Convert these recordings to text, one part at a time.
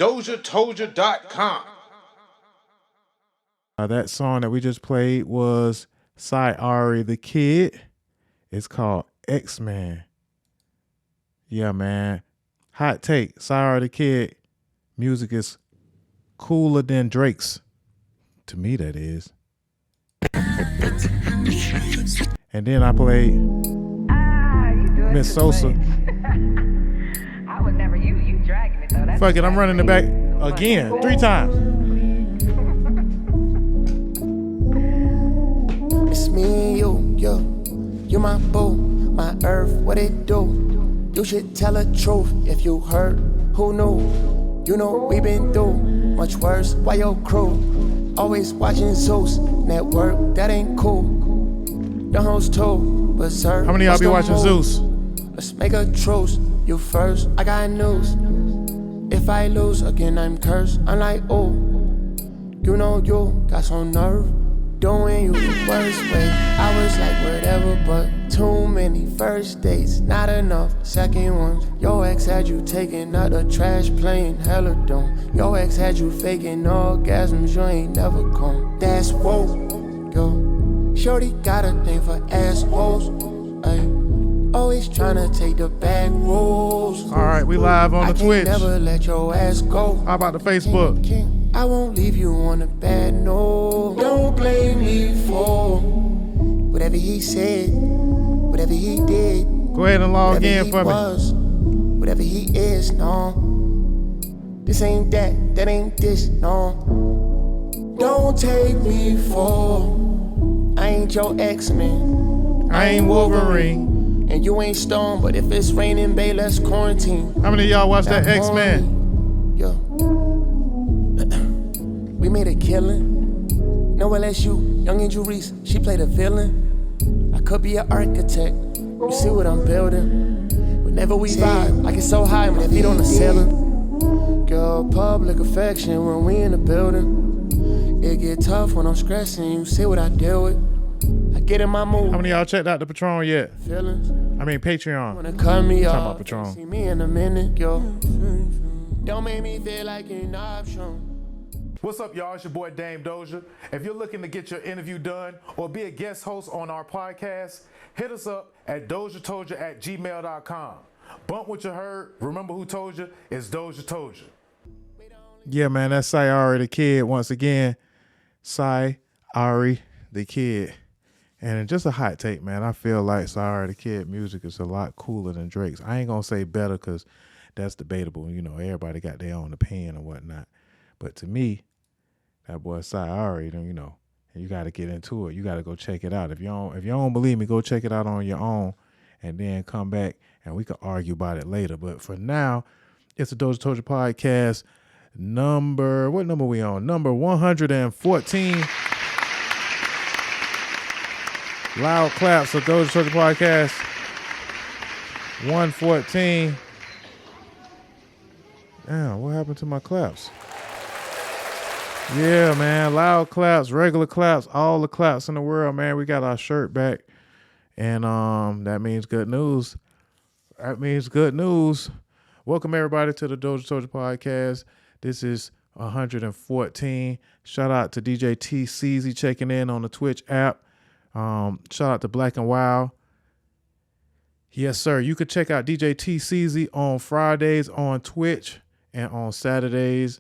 DozhaToldya.com. That song that we just played was Ari the Kid. It's called X-Man. Yeah, man. Hot take. Ari the Kid. Music is cooler than Drake's. To me, that is. And then I played Miss Sosa. I would never. You dragging it though. That's Fuck it, I'm running it back again 3 times. It's me and you, yo. You my boo, my earth, what it do? You should tell the truth if you heard, who knew? You know we been through much worse. Why your crew always watching Zeus network? That ain't cool. The hoes too, but sir. How many of y'all be watching Zeus? Let's make a truce. You first, I got news. If I lose again, I'm cursed. I'm like, oh, you know you got some nerve. Doing you the worst way. I was like whatever, but too many first dates, not enough second ones. Your ex had you taking out the trash, playing hella dumb. Your ex had you faking orgasms, you ain't never come. That's woke, yo. Shorty got a thing for assholes, ayy. Always tryna take the back roads. All right, we live on the Twitch. Never let your ass go. How about the Facebook? I won't leave you on a bad note. Don't blame me for whatever he said, whatever he did. Go ahead and log in for me. Whatever he is, no. This ain't that, that ain't this, no. Don't take me for. I ain't your X-Men. I ain't Wolverine. And you ain't Stone, but if it's raining, babe, let's quarantine. How many of y'all watch that X-Men? Yo. We made a killing. No LSU, young and Juris, she played a villain. I could be an architect. You see what I'm building? Whenever we vibe, I get so high, my feet on the ceiling. Girl, public affection when we in the building. It get tough when I'm stressing. You see what I deal with? I get in my mood. How many of y'all checked out the Patreon yet? Feelings. I mean Patreon. Wanna cut me off. Talking about Patreon. See me in a minute, yo. Don't make me feel like an option. What's up, y'all? It's your boy Dame Dozha. If you're looking to get your interview done or be a guest host on our podcast, hit us up at DozhaToldya.COM. Bump what you heard. Remember who told you? It's Dozha Told You. Yeah, man, that's Ari the Kid once again. Ari the Kid. And just a hot take, man. I feel like Ari the Kid music is a lot cooler than Drake's. I ain't gonna say better because that's debatable. You know, everybody got their own opinion and whatnot. But to me, that boy Ari, you know, you got to get into it. You got to go check it out. If you don't believe me, go check it out on your own, and then come back and we can argue about it later. But for now, it's the DozhaToldya Podcast. What number we on? Number 114. Loud claps of DozhaToldya Podcast. 114. Damn, what happened to my claps? Yeah, man. Loud claps, regular claps, all the claps in the world, man. We got our shirt back. And that means good news. That means good news. Welcome, everybody, to the DozhaToldya Podcast. This is 114. Shout out to DJ T CZ checking in on the Twitch app. Shout out to Black and Wild. Yes, sir. You could check out DJ T CZ on Fridays on Twitch and on Saturdays.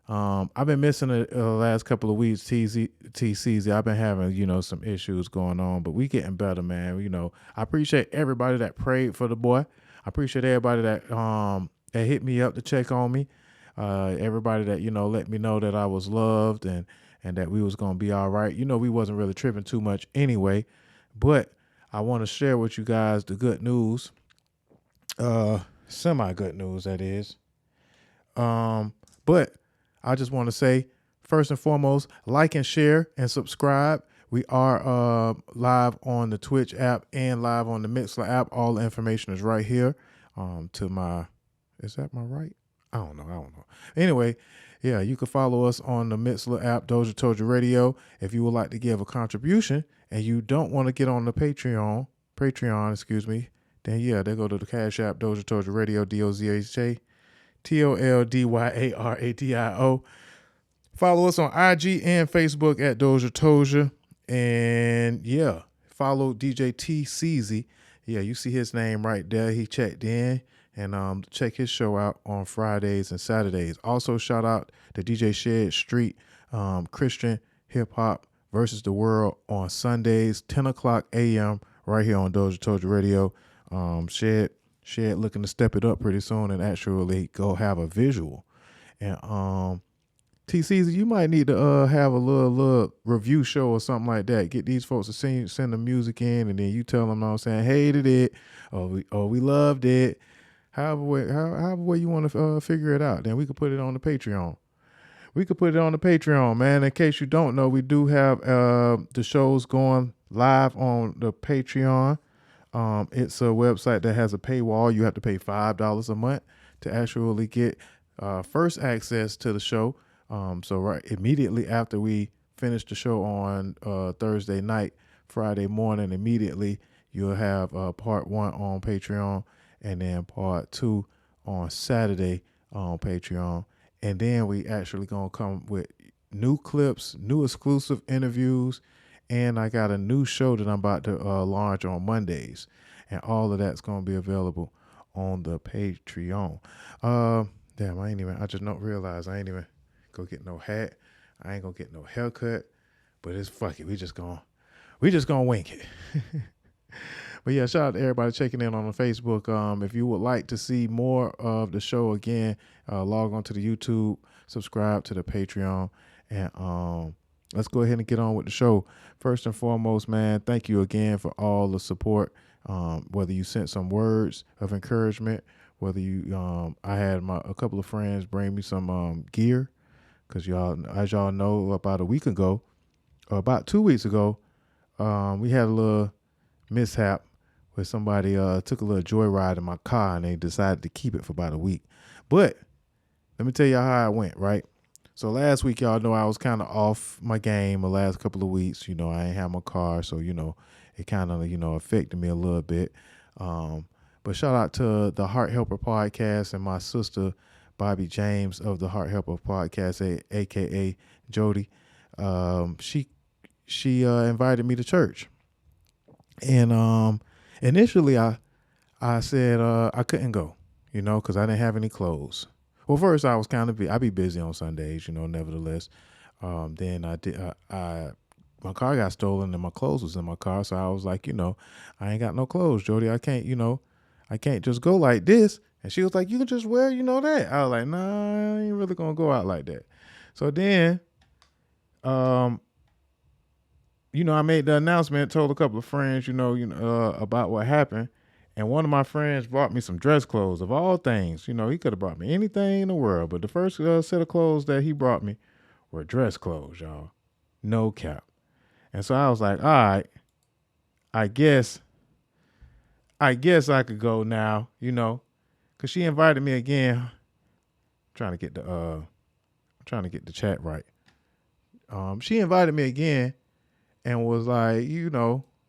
I've been missing the last couple of weeks, TCZ. I've been having, some issues going on, but we getting better, man. I appreciate everybody that prayed for the boy. I appreciate everybody that hit me up to check on me. Everybody that, let me know that I was loved and that we was going to be all right. We wasn't really tripping too much anyway, but I want to share with you guys the good news, semi-good news, that is. But I just want to say, first and foremost, like and share and subscribe. We are live on the Twitch app and live on the Mixler app. All the information is right here. Is that my right? I don't know. Anyway, yeah, you can follow us on the Mixler app, DozhaToldya Radio. If you would like to give a contribution and you don't want to get on the Patreon, then yeah, they go to the Cash App, DozhaToldya Radio, DOZHATOLDYA TOLDYARADIO. Follow us on IG and Facebook at DozhaToldya. And yeah, follow DJ T CZ. Yeah, you see his name right there. He checked in. And check his show out on Fridays and Saturdays. Also, shout out to DJ Shed Street, Christian Hip Hop versus the World on Sundays, 10 o'clock a.m. right here on DozhaToldya Radio. Shed looking to step it up pretty soon and actually go have a visual. And TCZ, you might need to have a little review show or something like that. Get these folks to send the music in, and then you tell them, I'm saying, hated it, or we loved it. However way you want to figure it out, then we could put it on the Patreon. Man. In case you don't know, we do have the shows going live on the Patreon. It's a website that has a paywall. You have to pay $5 a month to actually get first access to the show. So right immediately after we finish the show on Thursday night, Friday morning, immediately you'll have part 1 on Patreon. And then part 2 on Saturday on Patreon. And then we actually going to come with new clips, new exclusive interviews. And I got a new show that I'm about to launch on Mondays. And all of that's going to be available on the Patreon. Damn, I just don't realize I ain't even go get no hat. I ain't going to get no haircut. But it's fuck it. We just going to wink it. But yeah, shout out to everybody checking in on the Facebook. If you would like to see more of the show again, log on to the YouTube, subscribe to the Patreon, and let's go ahead and get on with the show. First and foremost, man, thank you again for all the support. Whether you sent some words of encouragement, whether you, I had a couple of friends bring me some gear, because as y'all know, about a week ago, or about 2 weeks ago, we had a little mishap where somebody took a little joyride in my car and they decided to keep it for about a week. But let me tell y'all how it went, right? So last week, y'all know I was kind of off my game the last couple of weeks. You know, I ain't have my car, so, it kind of, affected me a little bit. But shout out to the Heart Helper Podcast and my sister, Bobby James of the Heart Helper Podcast, a.k.a. Jody. She invited me to church. And initially I said I couldn't go, because I didn't have any clothes. Well, first I was I'd be busy on Sundays, nevertheless. Then my car got stolen and my clothes was in my car. So I was like, I ain't got no clothes, Jody. I can't just go like this. And she was like, you can just wear, that. I was like, nah, I ain't really going to go out like that. So then, I made the announcement, told a couple of friends, about what happened. And one of my friends brought me some dress clothes of all things. He could have brought me anything in the world. But the first set of clothes that he brought me were dress clothes, y'all. No cap. And so I was like, all right, I guess I could go now, because she invited me again. I'm trying to get the chat right. She invited me again. And was like,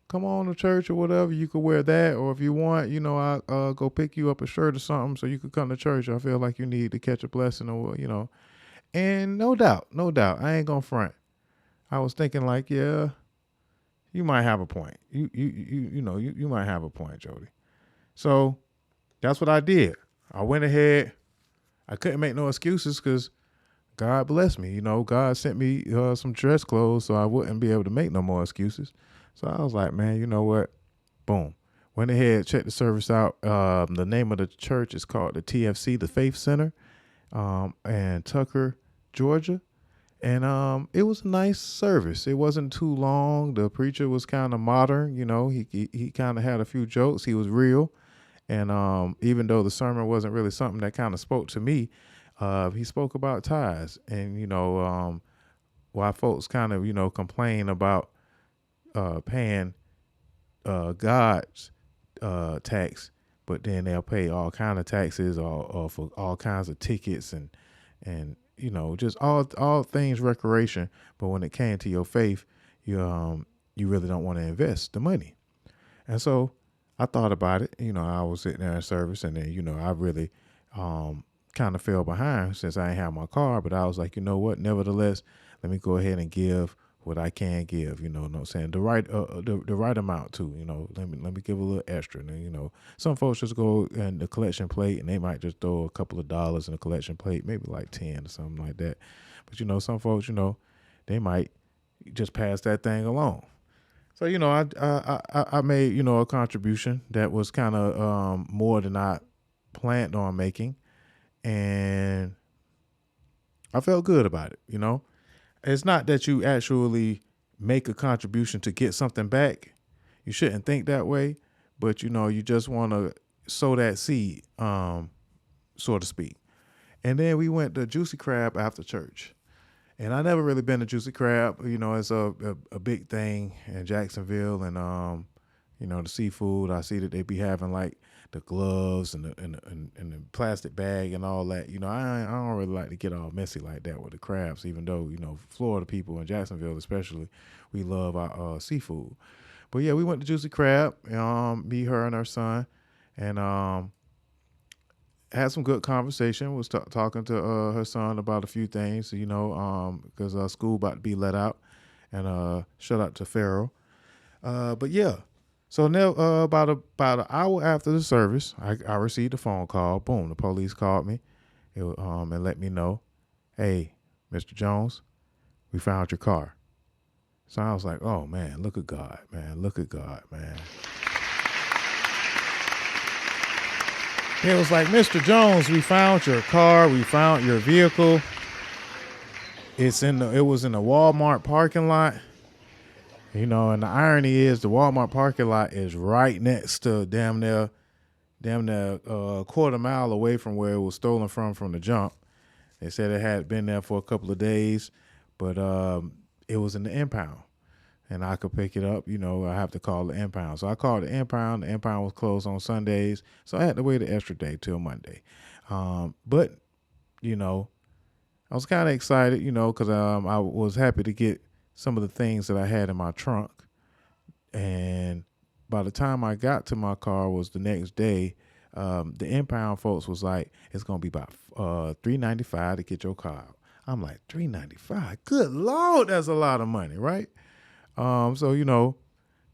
come on to church or whatever. You could wear that. Or if you want, I'll go pick you up a shirt or something so you could come to church. I feel like you need to catch a blessing or, And no doubt, I ain't going to front. I was thinking like, yeah, you might have a point. You might have a point, Jody. So that's what I did. I went ahead. I couldn't make no excuses because God bless me. God sent me some dress clothes so I wouldn't be able to make no more excuses. So I was like, man, you know what? Boom. Went ahead, checked the service out. The name of the church is called the TFC, the Faith Center, in Tucker, Georgia. And it was a nice service. It wasn't too long. The preacher was kind of modern. He kind of had a few jokes. He was real. And even though the sermon wasn't really something that kind of spoke to me, he spoke about tithes and, why folks kind of, complain about paying God's tax, but then they'll pay all kind of taxes or for all kinds of tickets and just all things recreation. But when it came to your faith, you really don't want to invest the money. And so I thought about it. I was sitting there in service and then, I really kind of fell behind since I ain't have my car. But I was like, you know what? Nevertheless, let me go ahead and give what I can give. You know what I'm saying? The right amount too. You know, let me give a little extra. And, you know, some folks just go in the collection plate and they might just throw a couple of dollars in the collection plate, maybe like 10 or something like that. But you know, some folks, you know, they might just pass that thing along. So, you know, I made, you know, a contribution that was kind of more than I planned on making. And I felt good about it, you know. It's not that you actually make a contribution to get something back. You shouldn't think that way. But, you know, you just want to sow that seed, so to speak. And then we went to Juicy Crab after church. And I never really been to Juicy Crab. You know, it's a big thing in Jacksonville. And, you know, the seafood, I see that they be having like the gloves and the plastic bag and all that. You know, I don't really like to get all messy like that with the crabs, even though, you know, Florida people in Jacksonville especially, we love our seafood. But yeah, we went to Juicy Crab, me, her, and her son, and had some good conversation. Was talking to her son about a few things, you know, because school about to be let out, and shout out to Farrell. But yeah. So now, about an hour after the service, I received a phone call. Boom, the police called me, and let me know, hey, Mr. Jones, we found your car. So I was like, oh man, look at God, man, look at God, man. It was like, Mr. Jones, we found your car, we found your vehicle. It was in the Walmart parking lot. You know, and the irony is the Walmart parking lot is right next to damn near a quarter mile away from where it was stolen from the jump. They said it had been there for a couple of days, but it was in the impound. And I could pick it up, you know, I have to call the impound. So I called the impound. The impound was closed on Sundays, so I had to wait an extra day till Monday. But, you know, I was kind of excited, you know, because I was happy to get some of the things that I had in my trunk. And by the time I got to my car was the next day, the impound folks was like, it's going to be about $395 to get your car out. I'm like, $395? Good Lord, that's a lot of money, right? So, you know,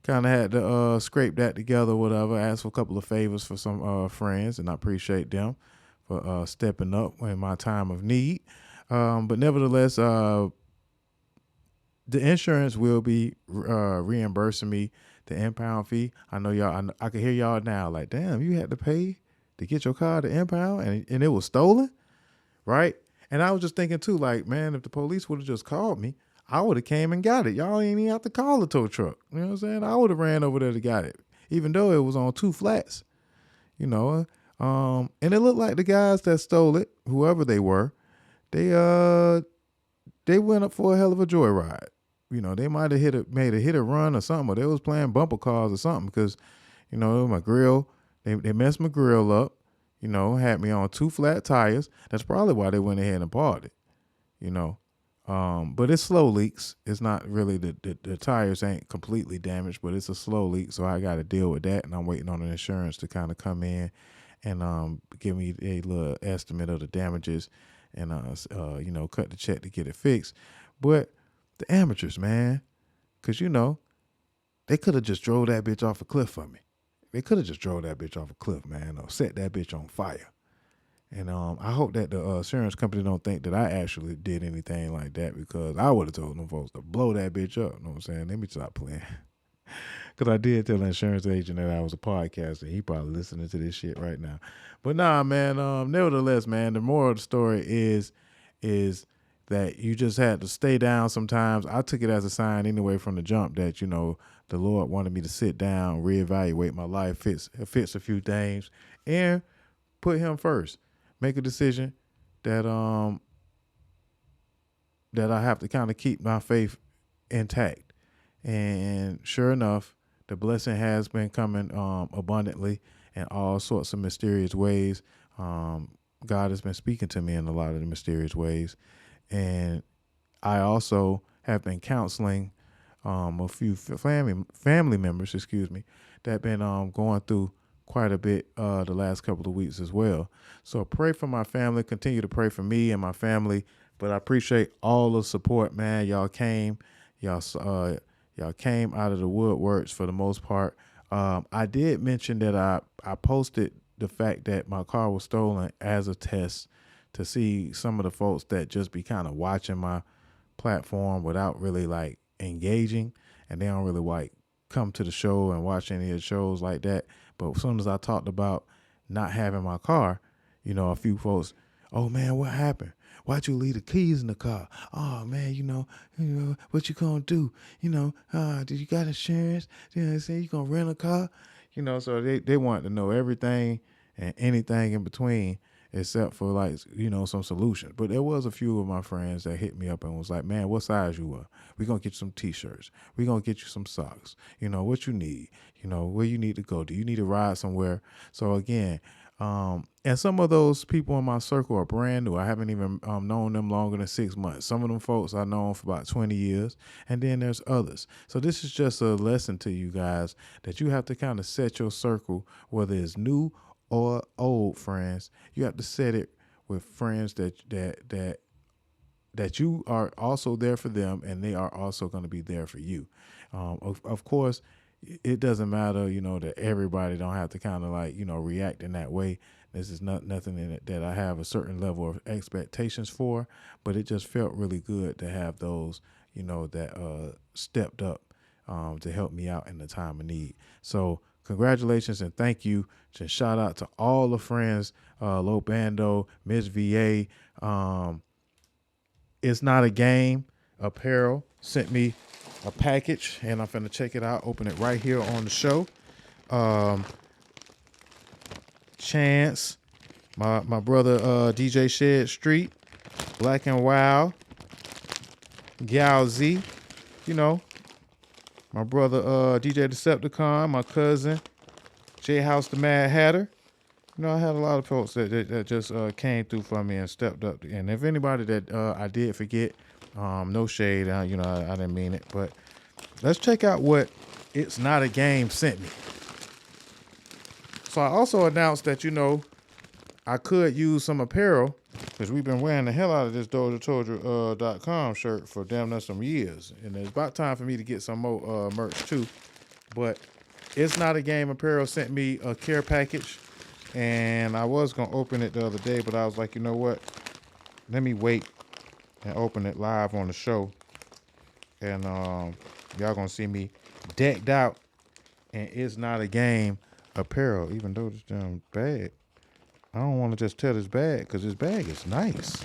kind of had to scrape that together, whatever, ask for a couple of favors for some friends, and I appreciate them for stepping up in my time of need. But nevertheless, the insurance will be reimbursing me the impound fee. I know y'all. I can hear y'all now. Like, damn, you had to pay to get your car to impound, and it was stolen, right? And I was just thinking too, like, man, if the police would have just called me, I would have came and got it. Y'all ain't even have to call the tow truck. You know what I'm saying? I would have ran over there to got it, even though it was on 2 flats. You know, and it looked like the guys that stole it, whoever they were, they went up for a hell of a joyride. You know, they might have made a hit or run or something, or they was playing bumper cars or something, because, you know, my grill, they messed my grill up, you know, had me on 2 flat tires. That's probably why they went ahead and bought it, you know. But it's slow leaks. It's not really, the tires ain't completely damaged, but it's a slow leak. So I got to deal with that. And I'm waiting on the insurance to kind of come in and give me a little estimate of the damages and, you know, cut the check to get it fixed. But the amateurs, man, because, you know, they could have just drove that bitch off a cliff for me. They could have just drove that bitch off a cliff, man, or set that bitch on fire. And I hope that the insurance company don't think that I actually did anything like that, because I would have told them folks to blow that bitch up. You know what I'm saying? Let me stop playing. Because I did tell the insurance agent that I was a podcaster. He probably listening to this shit right now. But nah, man, nevertheless, man, the moral of the story is that you just had to stay down sometimes. I took it as a sign anyway from the jump that, you know, the Lord wanted me to sit down, reevaluate my life, fix a few things, and put him first. Make a decision that that I have to kind of keep my faith intact. And sure enough, the blessing has been coming abundantly in all sorts of mysterious ways. God has been speaking to me in a lot of the mysterious ways. And I also have been counseling a few family members, that have been going through quite a bit the last couple of weeks as well. So pray for my family. Continue to pray for me and my family. But I appreciate all the support, man. Y'all came out of the woodworks for the most part. I did mention that I posted the fact that my car was stolen as a test to see some of the folks that just be kind of watching my platform without really like engaging, and they don't really like come to the show and watch any of the shows like that. But as soon as I talked about not having my car, you know, a few folks, oh man, what happened? Why'd you leave the keys in the car? Oh man, you know, what you gonna do? You know, did you got insurance? You know what I'm saying? You gonna rent a car? You know, so they want to know everything and anything in between, except for like, you know, some solution. But there was a few of my friends that hit me up and was like, man, what size you are? We're going to get you some t-shirts. We're going to get you some socks. You know, what you need, you know, where you need to go. Do you need to ride somewhere? So again, and some of those people in my circle are brand new. I haven't even known them longer than 6 months. Some of them folks I've known for about 20 years, and then there's others. So this is just a lesson to you guys that you have to kind of set your circle, whether it's new or old friends. You have to set it with friends that you are also there for them, and they are also going to be there for you. Of course, it doesn't matter, you know, that everybody don't have to kind of like, you know, react in that way. This is nothing in it that I have a certain level of expectations for, but it just felt really good to have those, you know, that stepped up to help me out in the time of need. So congratulations and thank you. Just shout out to all the friends, Lo Bando, Miss VA. It's Not a Game Apparel sent me a package, and I'm finna check it out, open it right here on the show. Chance, my brother DJ Shed Street, Black and Wild, Gal Z, you know, my brother DJ Decepticon, my cousin J House the Mad Hatter. You know, I had a lot of folks that just came through for me and stepped up. And if anybody that I did forget, no shade, you know, I didn't mean it. But let's check out what It's Not a Game sent me. So I also announced that, you know, I could use some apparel because we've been wearing the hell out of this DozhaToldya.com shirt for damn near some years. And it's about time for me to get some more merch too. But It's Not a Game Apparel sent me a care package. And I was going to open it the other day, but I was like, you know what? Let me wait and open it live on the show. And y'all going to see me decked out. And It's Not a Game Apparel, even though this damn bag, I don't want to just tear this bag because this bag is nice.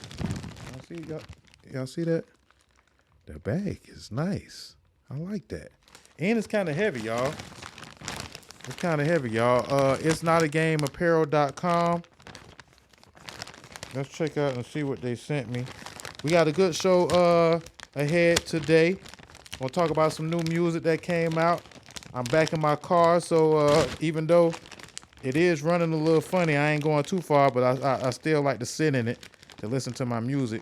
Y'all see that? The bag is nice. I like that. And it's kind of heavy, y'all. It's kind of heavy, y'all. It's Not a Game Apparel.com. Let's check out and see what they sent me. We got a good show ahead today. We'll talk about some new music that came out. I'm back in my car, so even though it is running a little funny, I ain't going too far, but I still like to sit in it to listen to my music.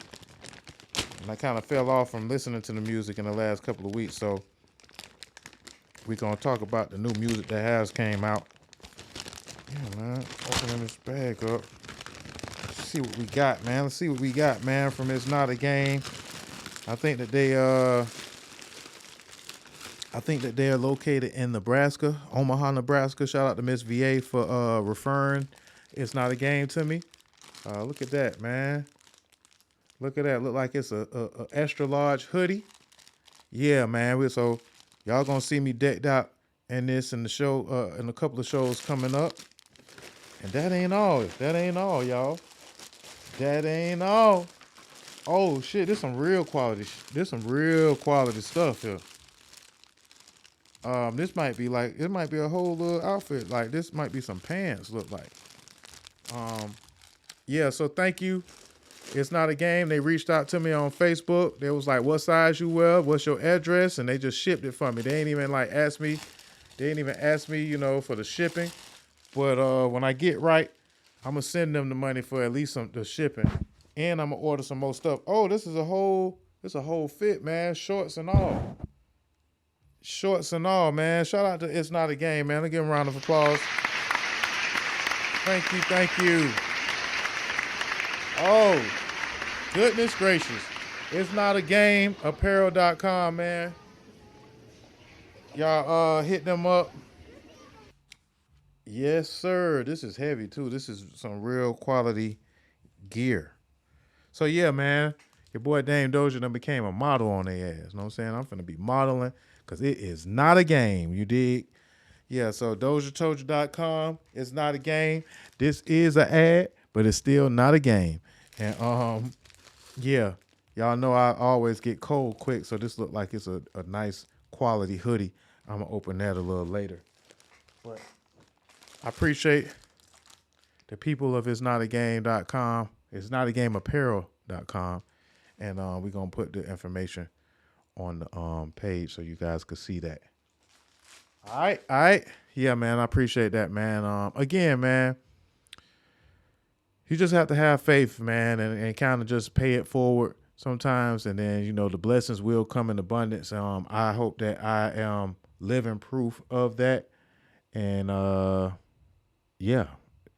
And I kind of fell off from listening to the music in the last couple of weeks, so we're going to talk about the new music that has came out. Yeah, man. Opening this bag up. Let's see what we got, man. Let's see what we got, man, from It's Not a Game. I think that they're located in Nebraska, Omaha, Nebraska. Shout out to Miss VA for referring It's Not a Game to me. Look at that, man. Look at that. Look like it's a extra large hoodie. Yeah, man. So y'all gonna see me decked out in this in the show, in a couple of shows coming up. And that ain't all. That ain't all, y'all. That ain't all. Oh shit, this some real quality. This some real quality stuff here. This might be like, it might be a whole little outfit. Like this might be some pants, look like. Yeah, so thank you. It's Not a Game. They reached out to me on Facebook. They was like, what size you wear? What's your address? And they just shipped it for me. They ain't even like ask me. They ain't even ask me, you know, for the shipping. But when I get right, I'm going to send them the money for at least the shipping. And I'm going to order some more stuff. Oh, this is a whole fit, man. Shorts and all. Shorts and all, man. Shout out to It's Not a Game, man. Let's give them a round of applause. Thank you. Oh, goodness gracious. It's not a game. Apparel.com, man. Y'all hit them up. Yes, sir. This is heavy, too. This is some real quality gear. So, yeah, man. Your boy Dame Dozha done became a model on their ass. You know what I'm saying? I'm finna be modeling because it is not a game. You dig? Yeah, so DozhaToldya.com. It's not a game. This is an ad, but it's still not a game. And, yeah. Y'all know I always get cold quick, so this look like it's a nice quality hoodie. I'm going to open that a little later. But I appreciate the people of itsnotagame.com. It's notagameapparel.com. And we're going to put the information on the page so you guys can see that. All right. Yeah, man, I appreciate that, man. Again, man, you just have to have faith, man, and kind of just pay it forward sometimes. And then, you know, the blessings will come in abundance. I hope that I am living proof of that. And, yeah,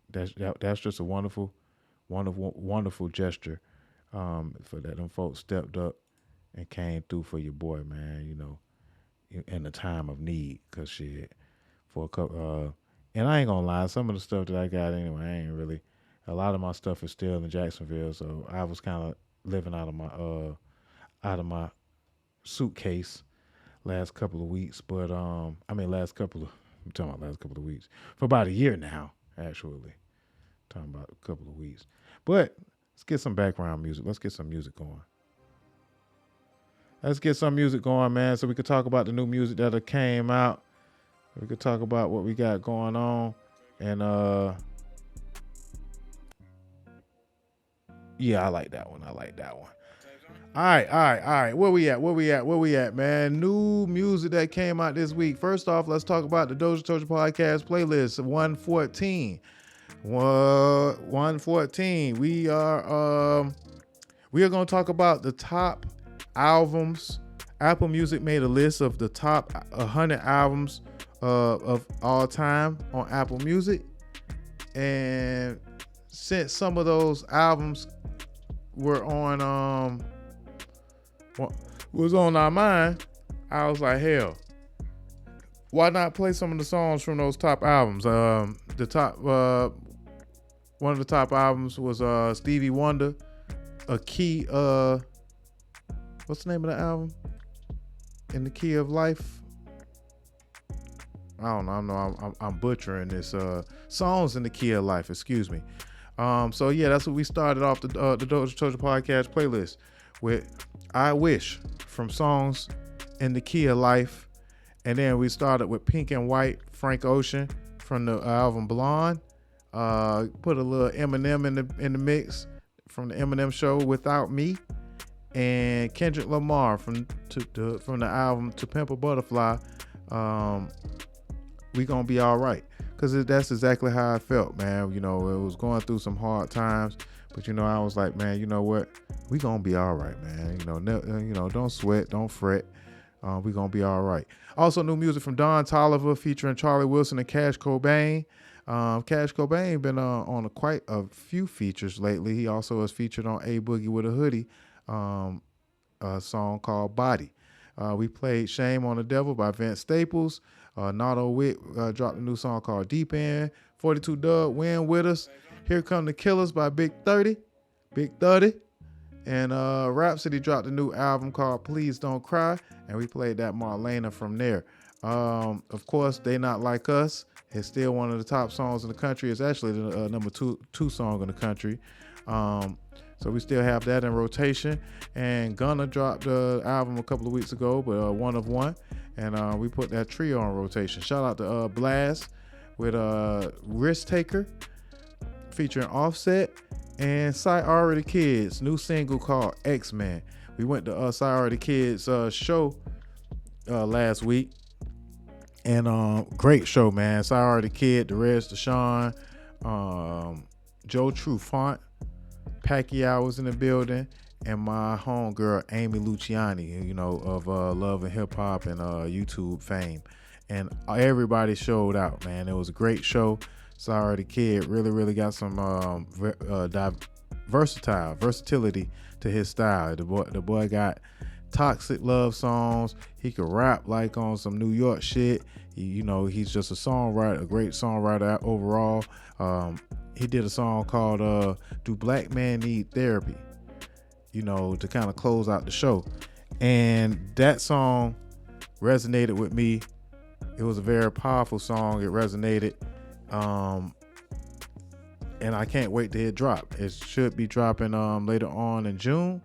that's just a wonderful gesture. For that them folks stepped up and came through for your boy, man, you know, in a time of need. Cause shit, for a couple, and I ain't gonna lie, some of the stuff that I got anyway, I ain't really, a lot of my stuff is still in Jacksonville. So I was kind of living out of my suitcase last couple of weeks. But, I'm talking about last couple of weeks for about a year now, actually. Talking about a couple of weeks, but let's get some background music. Let's get some music going. Man, so we could talk about the new music that came out. We could talk about what we got going on. And, yeah, I like that one. All right. Where we at, man? New music that came out this week. First off, let's talk about the DozhaToldya Podcast playlist 114. 114. We are going to talk about the top albums. Apple Music made a list of the top 100 albums of all time on Apple Music. And since some of those albums were on was on our mind, I was like, hell, why not play some of the songs from those top albums? One of the top albums was Stevie Wonder, A Key. What's the name of the album? In the Key of Life. I don't know. I'm butchering this. Songs in the Key of Life. Excuse me. So yeah, that's what we started off the DozhaToldya Podcast playlist with. I Wish from Songs in the Key of Life, and then we started with Pink and White, Frank Ocean from the album Blonde. Put a little Eminem in the mix from the Eminem Show, Without Me, and Kendrick Lamar from the album To Pimp a Butterfly. We Gonna Be All Right, because that's exactly how I felt, man. You know, it was going through some hard times, but you know, I was like, man, you know what? We gonna be all right, man. You know, don't sweat, don't fret. We gonna be all right. Also, new music from Don Toliver featuring Charlie Wilson and Cash Cobain. Cash Cobain been on quite a few features lately. He also is featured on A Boogie with a Hoodie, a song called Body. We played Shame on the Devil by Vince Staples. Nato Witt dropped a new song called Deep End. 42 Dub, Win With Us. Here Come the Killers by Big 30. And Rhapsody dropped a new album called Please Don't Cry, and we played that Marlena from there. Of course, They Not Like Us. It's still one of the top songs in the country. It's actually the number two song in the country. So we still have that in rotation. And Gunna dropped the album a couple of weeks ago, but One of One. And we put that trio on rotation. Shout out to Blast with Risk Taker featuring Offset. And Sight the Kids, new single called X-Men. We went to Sight the Kids show last week. And great show, man. Sight the Kid, the Reds, Deshaun, Joe Trufant, Pacquiao was in the building, and my homegirl Amy Luciani, you know, of Love and Hip Hop and YouTube fame. And everybody showed out, man. It was a great show. Sorry the Kid really got some versatility to his style. The boy got toxic love songs. He could rap like on some New York shit. He's just a songwriter, a great songwriter overall. He did a song called Do Black Men Need Therapy? To kind of close out the show. And that song resonated with me. It was a very powerful song. It resonated. And I can't wait to hear it drop. It should be dropping later on in June.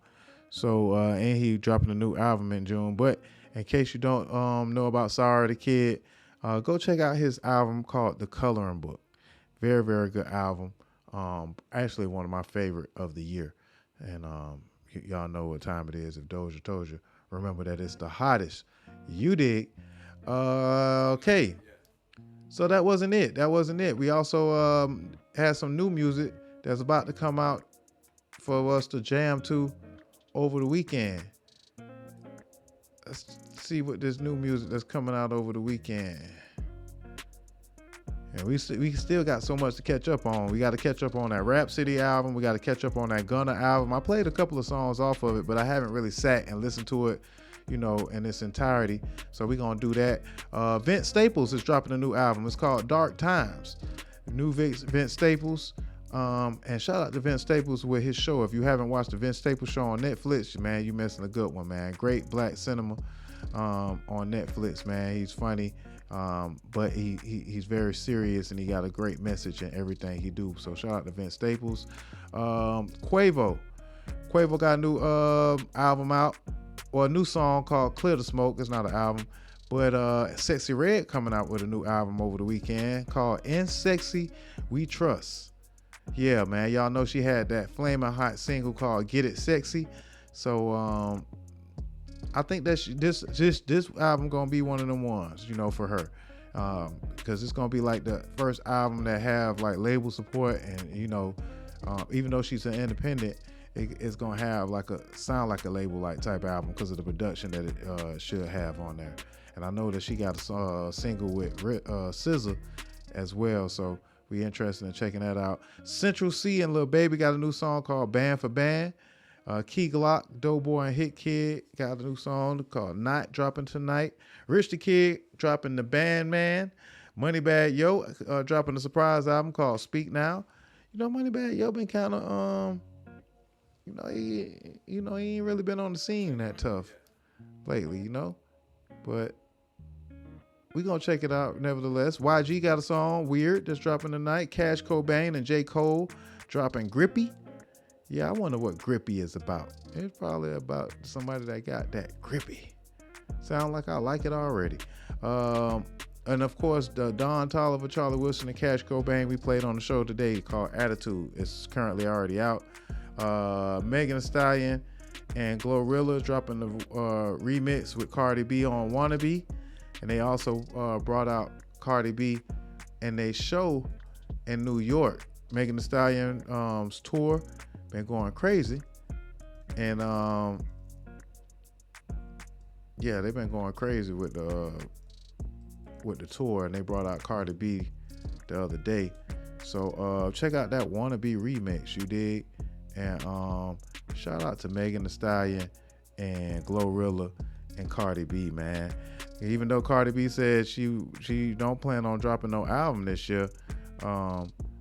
So and he dropping a new album in June. But in case you don't know about Sorry the Kid, go check out his album called The Coloring Book. Very, very good album. Actually one of my favorite of the year. And y'all know what time it is. If Dozha told you, remember that it's the hottest. You dig? Okay. So that wasn't it. We also had some new music that's about to come out for us to jam to over the weekend. Let's see what this new music that's coming out over the weekend. And we still got so much to catch up on. We got to catch up on that Rhapsody album. We got to catch up on that Gunna album. I played a couple of songs off of it, but I haven't really sat and listened to it, in its entirety. So we're going to do that. Vince Staples is dropping a new album. It's called Dark Times. New Vince Staples. And shout out to Vince Staples with his show. If you haven't watched the Vince Staples show on Netflix, man, you missing a good one, man. Great black cinema on Netflix, man. He's funny. But he's very serious, and he got a great message in everything he do. So shout out to Vince Staples. Quavo got a new album out, or a new song called Clear the Smoke. It's not an album, but Sexy Red coming out with a new album over the weekend called In Sexy We Trust. Yeah, man, y'all know she had that flaming hot single called Get It Sexy. So I think that this album gonna be one of them ones, for her, because it's gonna be like the first album that have like label support, and even though she's an independent, it's gonna have sound like a label like type album because of the production that it should have on there. And I know that she got a single with SZA as well, so we interested in checking that out. Central C and Lil Baby got a new song called Band for Band. Key Glock, Doughboy, and Hit Kid got a new song called Not, dropping tonight. Rich the Kid dropping The Band Man. Moneybagg Yo dropping a surprise album called Speak Now. Moneybagg Yo been kind of he ain't really been on the scene that tough lately, but we gonna check it out nevertheless. YG got a song Weird that's dropping tonight. Cash Cobain and J. Cole dropping Grippy. Yeah, I wonder what Grippy is about. It's probably about somebody that got that grippy. Sound like I like it already. And of course, the Don Toliver, Charlie Wilson, and Cash Cobain we played on the show today called Attitude. It's currently already out. Megan Thee Stallion and Glorilla dropping the remix with Cardi B on Wannabe. And they also brought out Cardi B and they show in New York. Megan Thee Stallion's tour been going crazy, and they've been going crazy with the tour, and they brought out Cardi B the other day. So check out that Wannabe remix, you dig? And shout out to Megan Thee Stallion and Glorilla and Cardi B, man. Even though Cardi B said she don't plan on dropping no album this year,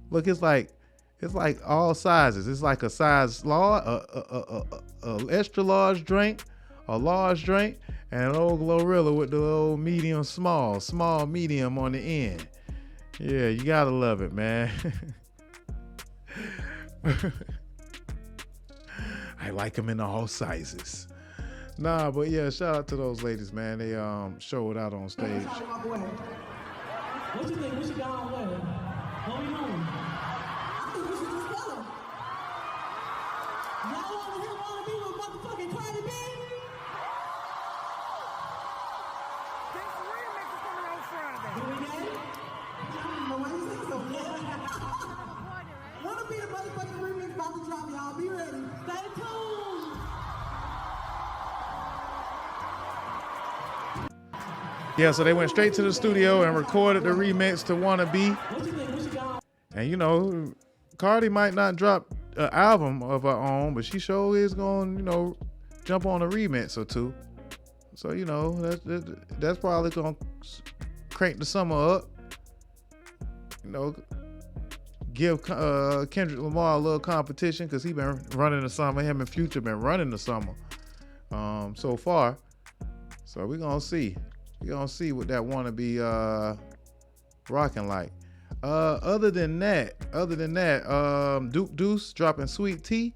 look, it's like all sizes. It's like a size large, a extra large drink, a large drink, and an old Glorilla with the old medium, small, medium on the end. Yeah, you gotta love it, man. I like them in all sizes. Nah, but yeah, shout out to those ladies, man. They showed out on stage. What you think? We should go on with? What we doing? I think we should just tell them. Y'all want to be with motherfucking Cardi B? Thanks for remix is coming out Friday. Do we get it? I don't know why you say so. Want to be the motherfucking remix about to drop, y'all. Be ready. Stay tuned. Yeah, so they went straight to the studio and recorded the remix to Wanna Be. And you know, Cardi might not drop an album of her own, but she sure is going, you know, jump on a remix or two. So, you know, that's probably going to crank the summer up. You know, give Kendrick Lamar a little competition because he been running the summer. Him and Future been running the summer so far. So we're going to see. We're going to see what that Wanna Be rocking like. Other than that, Duke Deuce dropping Sweet Tea.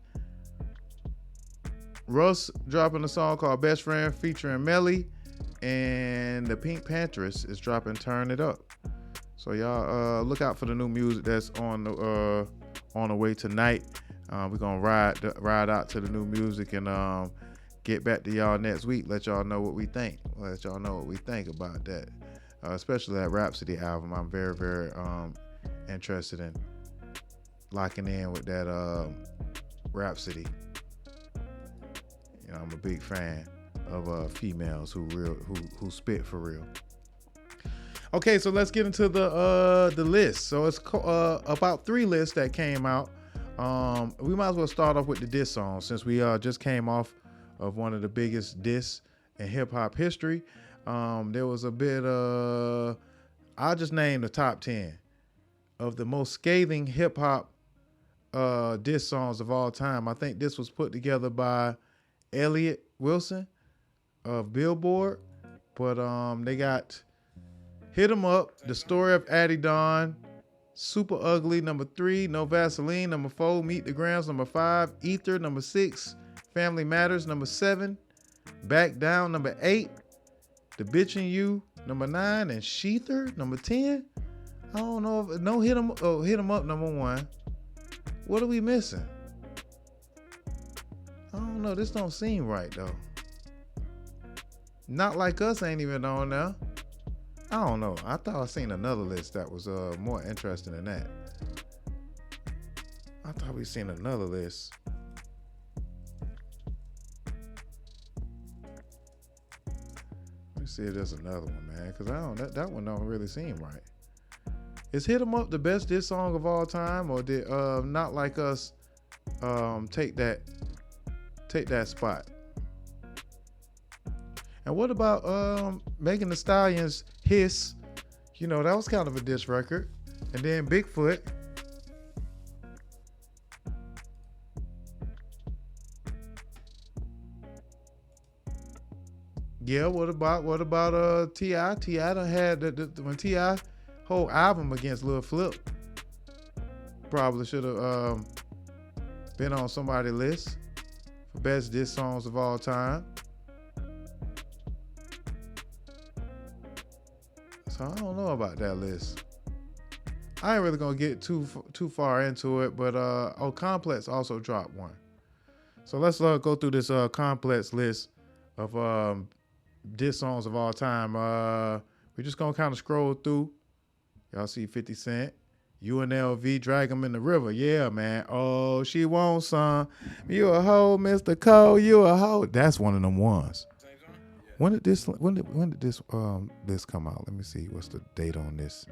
Russ dropping a song called Best Friend featuring Melly. And the Pink Pantheress is dropping Turn It Up. So y'all look out for the new music that's on the way tonight. We're gonna ride out to the new music and get back to y'all next week. Let y'all know what we think. Let y'all know what we think about that. Especially that Rhapsody album. I'm very, very interested in locking in with that Rhapsody. You know, I'm a big fan of females who spit for real. Okay, so let's get into the list. So it's about 3 lists that came out. We might as well start off with the diss song since we just came off of one of the biggest diss in hip hop history. There was a bit I'll just name the top 10 of the most scathing hip hop diss songs of all time. I think this was put together by Elliot Wilson of Billboard, but they got Hit 'Em Up, The Story of Addie Dawn, Super Ugly, number 3, No Vaseline, number 4, Meet the Grams, number 5, Ether, number 6, Family Matters, number 7, Back Down, number 8, The Bitch in You, number 9, and Sheether, number 10. I don't know if no Hit 'Em Up, number 1. What are we missing? I don't know. This don't seem right though. Not Like Us ain't even on there. I don't know. I thought I seen another list that was more interesting than that. I thought we seen another list. Let me see if there's another one, man. Cause that one don't really seem right. Is Hit 'Em Up the best diss song of all time, or did Not Like Us take that spot? And what about Megan Thee Stallion's Hiss? You know, that was kind of a diss record. And then Bigfoot. Yeah, what about T.I.? T.I. done had when T.I. whole album against Lil Flip. Probably should have been on somebody's list for best diss songs of all time. So I don't know about that list. I ain't really gonna get too far into it, but Complex also dropped one. So let's go through this Complex list of diss songs of all time. We're just gonna kind of scroll through. Y'all see 50 Cent, UNLV, Drag 'Em in the River. Yeah, man. Oh, she wants some. You a hoe, Mr. Cole. You a hoe. That's one of them ones. When did this list come out? Let me see. What's the date on this?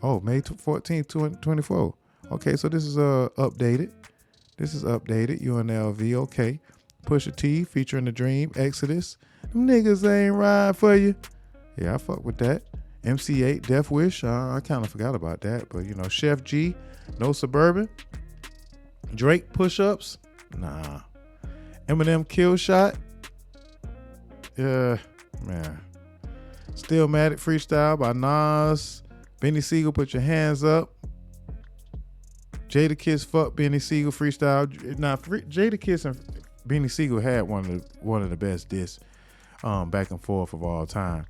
Oh, May 14th, 2024. Okay, so this is updated. UNLV. Okay. Pusha T featuring The Dream, Exodus. Them niggas ain't ride for you. Yeah, I fuck with that. MC8, Death Wish. I kind of forgot about that, but you know, Chef G, No Suburban. Drake, Push Ups. Nah. Eminem, Kill Shot. Yeah, man. Stillmatic, Freestyle by Nas. Benny Siegel, Put Your Hands Up. Jadakiss, Fuck Benny Siegel, Freestyle. Now, Jadakiss and Benny Siegel had one of the best diss back and forth of all time.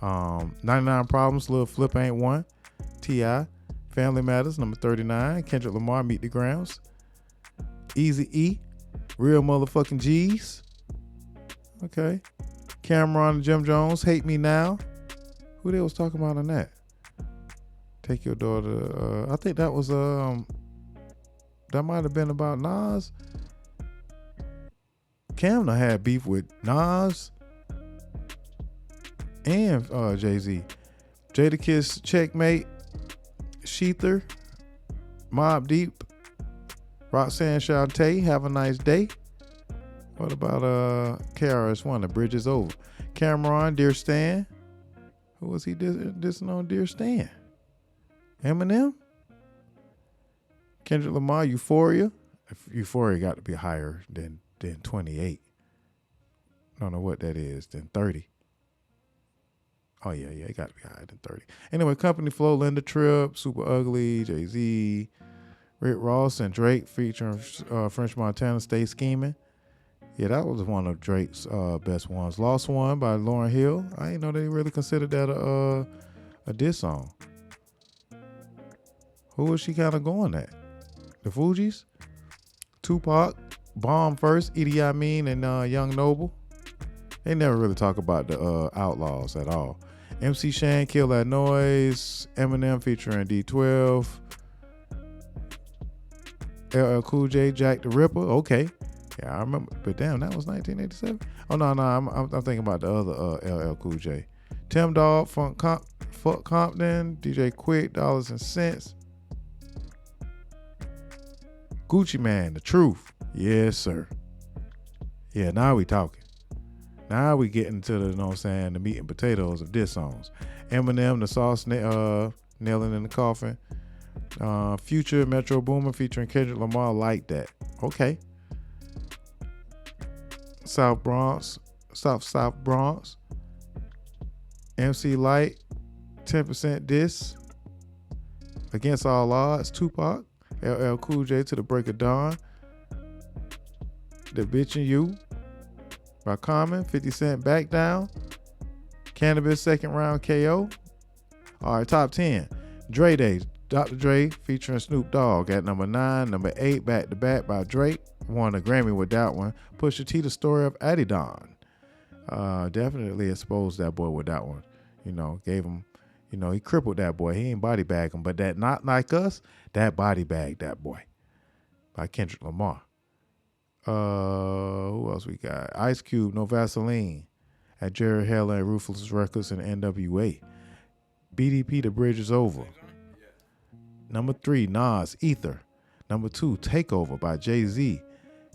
99 Problems, Lil Flip Ain't One. T.I. Family Matters, number 39. Kendrick Lamar, Meet the Grams. Eazy-E, Real Motherfucking G's. Okay. Cameron and Jim Jones, Hate Me Now. Who they was talking about on that? Take Your Daughter. I think that was that might have been about Nas. Cam done had beef with Nas. and Jay-Z. Jadakiss, Checkmate, Sheether, Mobb Deep, Roxanne Shante, Have a Nice Day. What about KRS-One, The Bridge Is Over. Cameron, Dear Stan. Who was he dissing on Dear Stan? Eminem? Kendrick Lamar, Euphoria. Euphoria got to be higher than 28. I don't know what that is, than 30. Oh, yeah, it got to be higher than 30. Anyway, Company Flow, Linda Tripp, Super Ugly, Jay-Z, Rick Ross, and Drake featuring French Montana, Stay Scheming. Yeah, that was one of Drake's best ones. Lost One by Lauryn Hill. I didn't know they really considered that a diss song. Who was she kind of going at? The Fugees? Tupac, Bomb First, Idi Amin, and Young Noble. They never really talk about the Outlaws at all. MC Shan, Kill That Noise. Eminem featuring D12. LL Cool J, Jack the Ripper. Okay. Yeah, I remember. But damn, that was 1987? Oh, no. I'm thinking about the other LL Cool J. Tim Dog, Fuck Compton. DJ Quick, Dollars and Cents. Gucci Man, The Truth. Yes, sir. Yeah, now we talking. Now we getting to the, you know what I'm saying, the meat and potatoes of diss songs. Eminem, The Sauce, Nailing in the Coffin. Future, Metro Boomin featuring Kendrick Lamar, Like That. Okay. South Bronx. MC Light, 10% Diss. Against All Odds, Tupac. LL Cool J, To the Break of Dawn. The Bitch and You by Common. 50 Cent, Back Down. Cannabis, Second Round KO. All right, top 10. Dre Day, Dr. Dre featuring Snoop Dogg at number 9. Number 8, Back to Back by Drake. Won a Grammy with that one. Pusha T, The Story of Adidon. Definitely exposed that boy with that one. You know, gave him, you know, he crippled that boy. He ain't body bag him, but that Not Like Us, that body bagged that boy. By Kendrick Lamar. Who else we got? Ice Cube, No Vaseline at Jared Heller and Ruthless Records and NWA. BDP, The Bridge Is Over. Number 3, Nas, Ether. Number 2, Takeover by Jay-Z.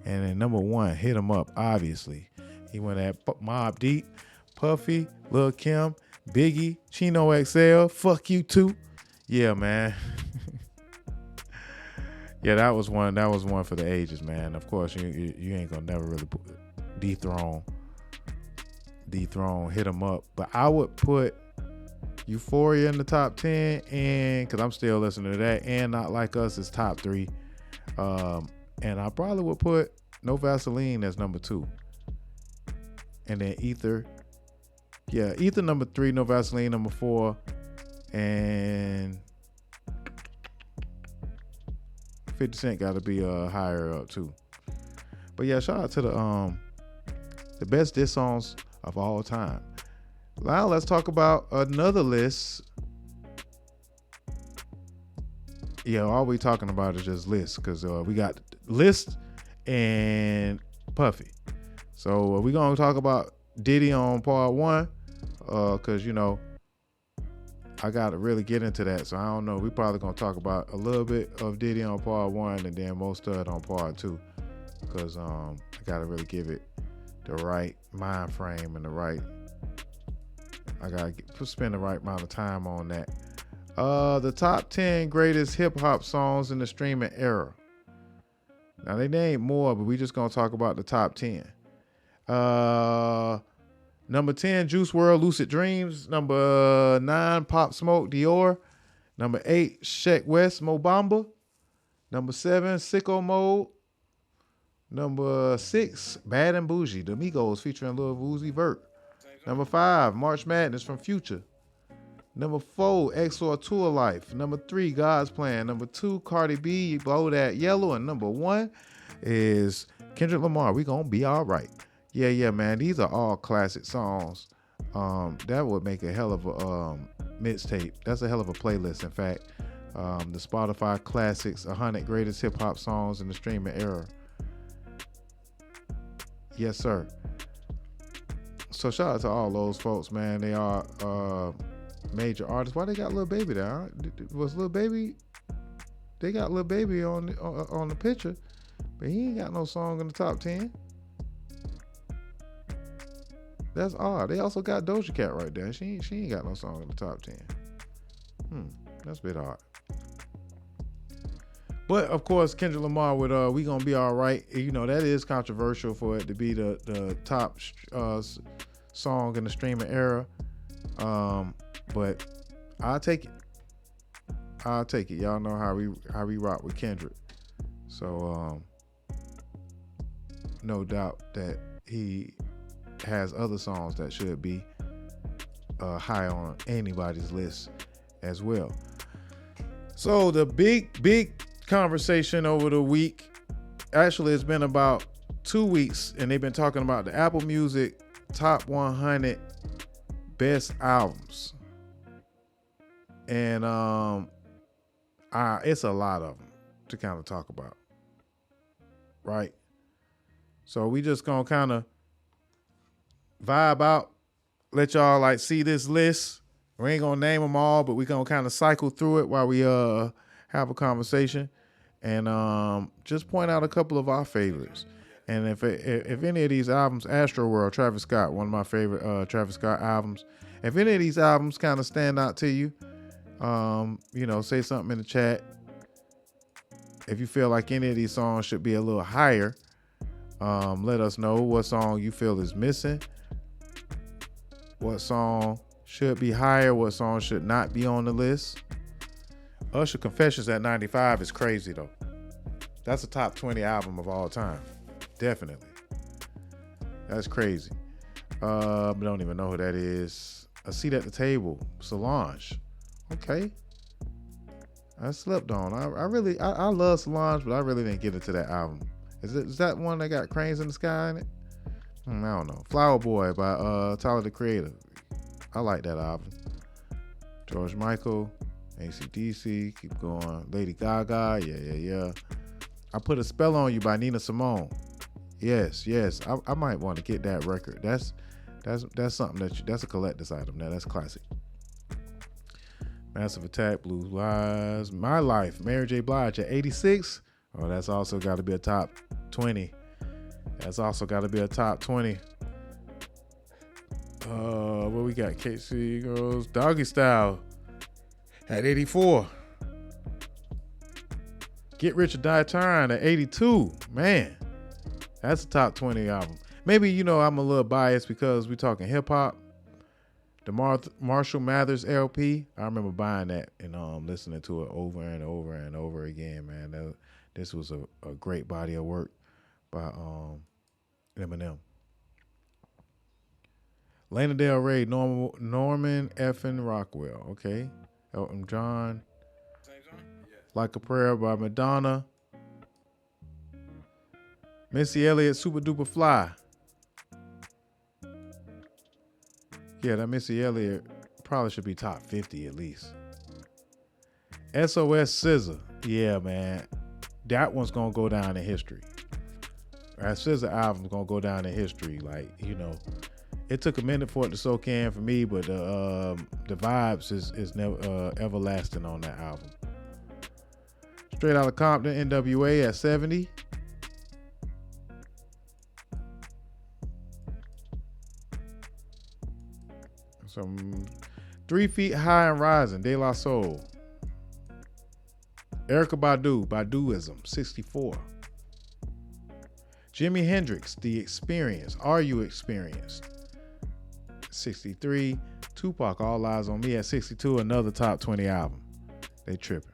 And then number 1, Hit 'Em Up, obviously. He went at Mobb Deep, Puffy, Lil' Kim, Biggie, Chino XL, Fuck You Too. Yeah, man. Yeah, that was one for the ages, man. Of course, you ain't gonna never really dethrone Hit 'Em Up. But I would put Euphoria in the top 10, and because I'm still listening to that, and Not Like Us is top 3. And I probably would put No Vaseline as number 2. And then Ether. Yeah, Ether number 3, No Vaseline number 4. And 50 Cent got to be higher up too. But yeah, shout out to the best diss songs of all time. Now let's talk about another list. Yeah, all we talking about is just lists, because we got List and Puffy. So we're going to talk about Diddy on part 1, because, you know, I got to really get into that. So I don't know. We probably going to talk about a little bit of Diddy on part 1 and then most of it on part 2, because I got to really give it the right mind frame and the right, I got to spend the right amount of time on that. The top 10 greatest hip hop songs in the streaming era. Now they named more, but we just gonna talk about the top 10. Number 10, Juice WRLD, Lucid Dreams. Number 9, Pop Smoke, Dior. Number 8, Sheck West, Mo Bamba. Number 7, Sicko Mode. Number 6, Bad and Bougie, The Migos featuring Lil Uzi Vert. Number 5, March Madness from Future. Number 4, XOR Tour Life. Number 3, God's Plan. Number 2, Cardi B, Blow That Yellow. And number 1 is Kendrick Lamar, We Gonna Be Alright. Yeah, man. These are all classic songs. That would make a hell of a mixtape. That's a hell of a playlist, in fact. The Spotify Classics, 100 Greatest Hip Hop Songs in the Streaming Era. Yes, sir. So shout out to all those folks, man. They are major artists. Why they got Lil Baby there? Was Lil Baby? They got Lil Baby on the picture, but he ain't got no song in the top 10. That's odd. They also got Doja Cat right there. She ain't got no song in the top 10. That's a bit odd. But of course, Kendrick Lamar with "We Gonna Be All Right." You know that is controversial for it to be the top song in the streaming era. But I'll take it. I'll take it. Y'all know how we rock with Kendrick. So no doubt that he has other songs that should be high on anybody's list as well. So the big conversation over the week, actually it's been about 2 weeks, and they've been talking about the Apple Music top 100 best albums. And it's a lot of them to kind of talk about, right? So we just gonna kind of vibe out, let y'all like see this list. We ain't gonna name them all, but we gonna kind of cycle through it while we have a conversation, and just point out a couple of our favorites. And if any of these albums, Astroworld, Travis Scott, one of my favorite Travis Scott albums. If any of these albums kind of stand out to you, say something in the chat. If you feel like any of these songs should be a little higher, let us know what song you feel is missing. What song should be higher? What song should not be on the list? Usher Confessions at 95 is crazy though. That's a top 20 album of all time. Definitely. That's crazy. I don't even know who that is. A Seat at the Table, Solange. Okay. I slept on. I love Solange, but I really didn't get into that album. Is that one that got Cranes in the Sky in it? I don't know. Flower Boy by Tyler the Creator. I like that album. George Michael, AC/DC, keep going. Lady Gaga, yeah. I Put a Spell on You by Nina Simone. Yes. I might want to get that record. That's something that's a collector's item. Now that's classic. Massive Attack, Blue Lies, My Life, Mary J. Blige at 86. Oh, that's also got to be a top 20. That's also got to be a top 20. What we got? KC Girls, Doggy Style at 84. Get Rich or Die Trying at 82. Man, that's a top 20 album. Maybe, I'm a little biased because we're talking hip hop. The Marshall Mathers LP, I remember buying that and listening to it over and over and over again, man. This was a great body of work by Eminem. Lana Del Rey, Norman effing Rockwell, okay. Elton John. Like a Prayer by Madonna. Missy Elliott, Super Duper Fly. Yeah, that Missy Elliott probably should be top 50 at least. SOS SZA. Yeah, man. That one's going to go down in history. That SZA album's going to go down in history. Like, it took a minute for it to soak in for me, but the vibes is never everlasting on that album. Straight Outta Compton, NWA at 70. Some 3 Feet High and Rising, De La Soul. Erykah Badu, Baduism, 64. Jimi Hendrix, The Experience, Are You Experienced? 63. Tupac, All Eyes on Me at 62, another top 20 album. They tripping.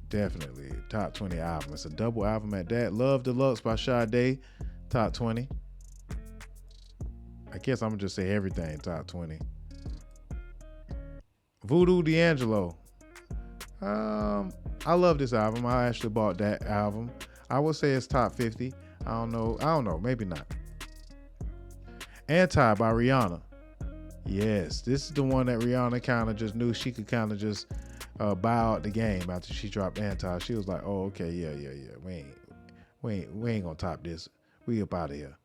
Definitely top 20 album. It's a double album at that. Love Deluxe by Sade, top 20. I guess I'm gonna just say everything top 20. Voodoo D'Angelo. I love this album. I actually bought that album. I would say it's top 50. I don't know. Maybe not. Anti by Rihanna. Yes, this is the one that Rihanna kind of just knew she could kind of just buy out the game after she dropped Anti. She was like, "Oh, okay, yeah. We ain't gonna top this. We up out of here."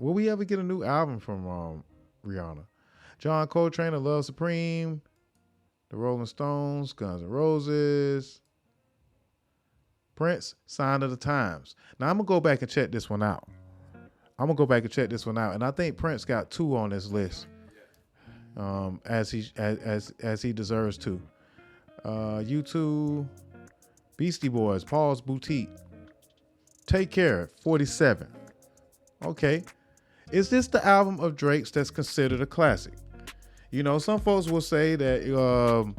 Will we ever get a new album from Rihanna? John Coltrane, The Love Supreme, The Rolling Stones, Guns N' Roses, Prince, Sign of the Times. Now I'm gonna go back and check this one out. And I think Prince got 2 on this list, as he deserves to. U2, Beastie Boys, Paul's Boutique, Take Care, 47. Okay, is this the album of Drake's that's considered a classic? You know, some folks will say that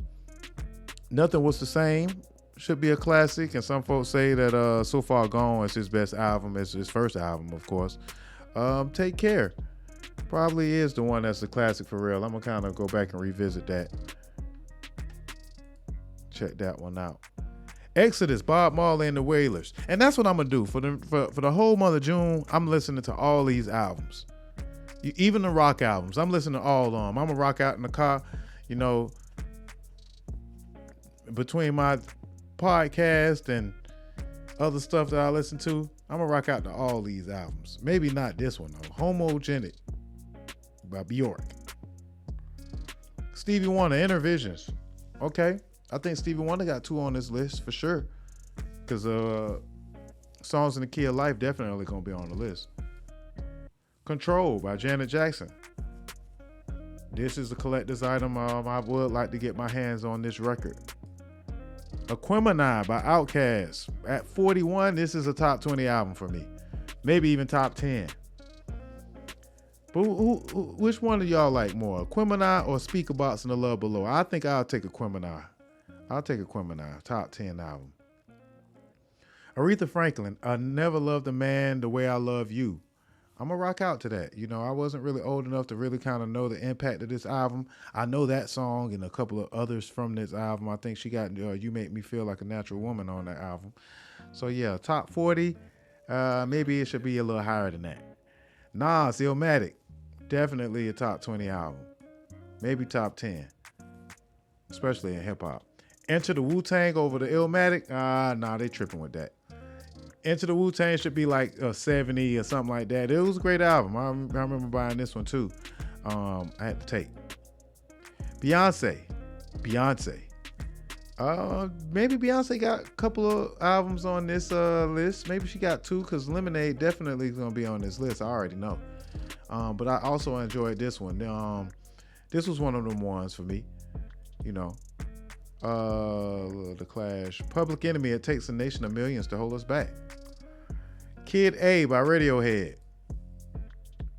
Nothing Was the Same should be a classic, and some folks say that So Far Gone is his best album, it's his first album, of course. Take Care probably is the one that's the classic for real. I'm gonna kind of go back and revisit that. Check that one out. Exodus, Bob Marley and the Wailers, and that's what I'm gonna do for the whole month of June. I'm listening to all these albums, even the rock albums. I'm listening to all of them. I'm gonna rock out in the car, you know, between my podcast and other stuff that I listen to. I'm gonna rock out to all these albums. Maybe not this one though. Homogenic by Bjork. Stevie Wonder, Inner Visions. Okay, I think Stevie Wonder got 2 on this list for sure, because Songs in the Key of Life definitely gonna be on the list. Control by Janet Jackson. This is a collector's item. I would like to get my hands on this record. Aquemini by Outkast. At 41, this is a top 20 album for me. Maybe even top 10. But which one do y'all like more? Aquemini or Speakerboxx and The Love Below? I think I'll take Aquemini. Top 10 album. Aretha Franklin, I Never Loved a Man the Way I Love You. I'm going to rock out to that. You know, I wasn't really old enough to really kind of know the impact of this album. I know that song and a couple of others from this album. I think she got You Make Me Feel Like a Natural Woman on that album. So, yeah, top 40. Maybe it should be a little higher than that. Nas, Illmatic. Definitely a top 20 album. Maybe top 10. Especially in hip-hop. Enter the Wu-Tang over the Illmatic. Nah, they tripping with that. Enter the Wu-Tang should be like 70 or something like that. It was a great album. I remember buying this one too. I had to take. Beyonce. Maybe Beyonce got a couple of albums on this list. Maybe she got 2, because Lemonade definitely is going to be on this list. I already know. But I also enjoyed this one. This was one of them ones for me. You know. The Clash. Public Enemy, It Takes a Nation of Millions to Hold Us Back. Kid A by Radiohead.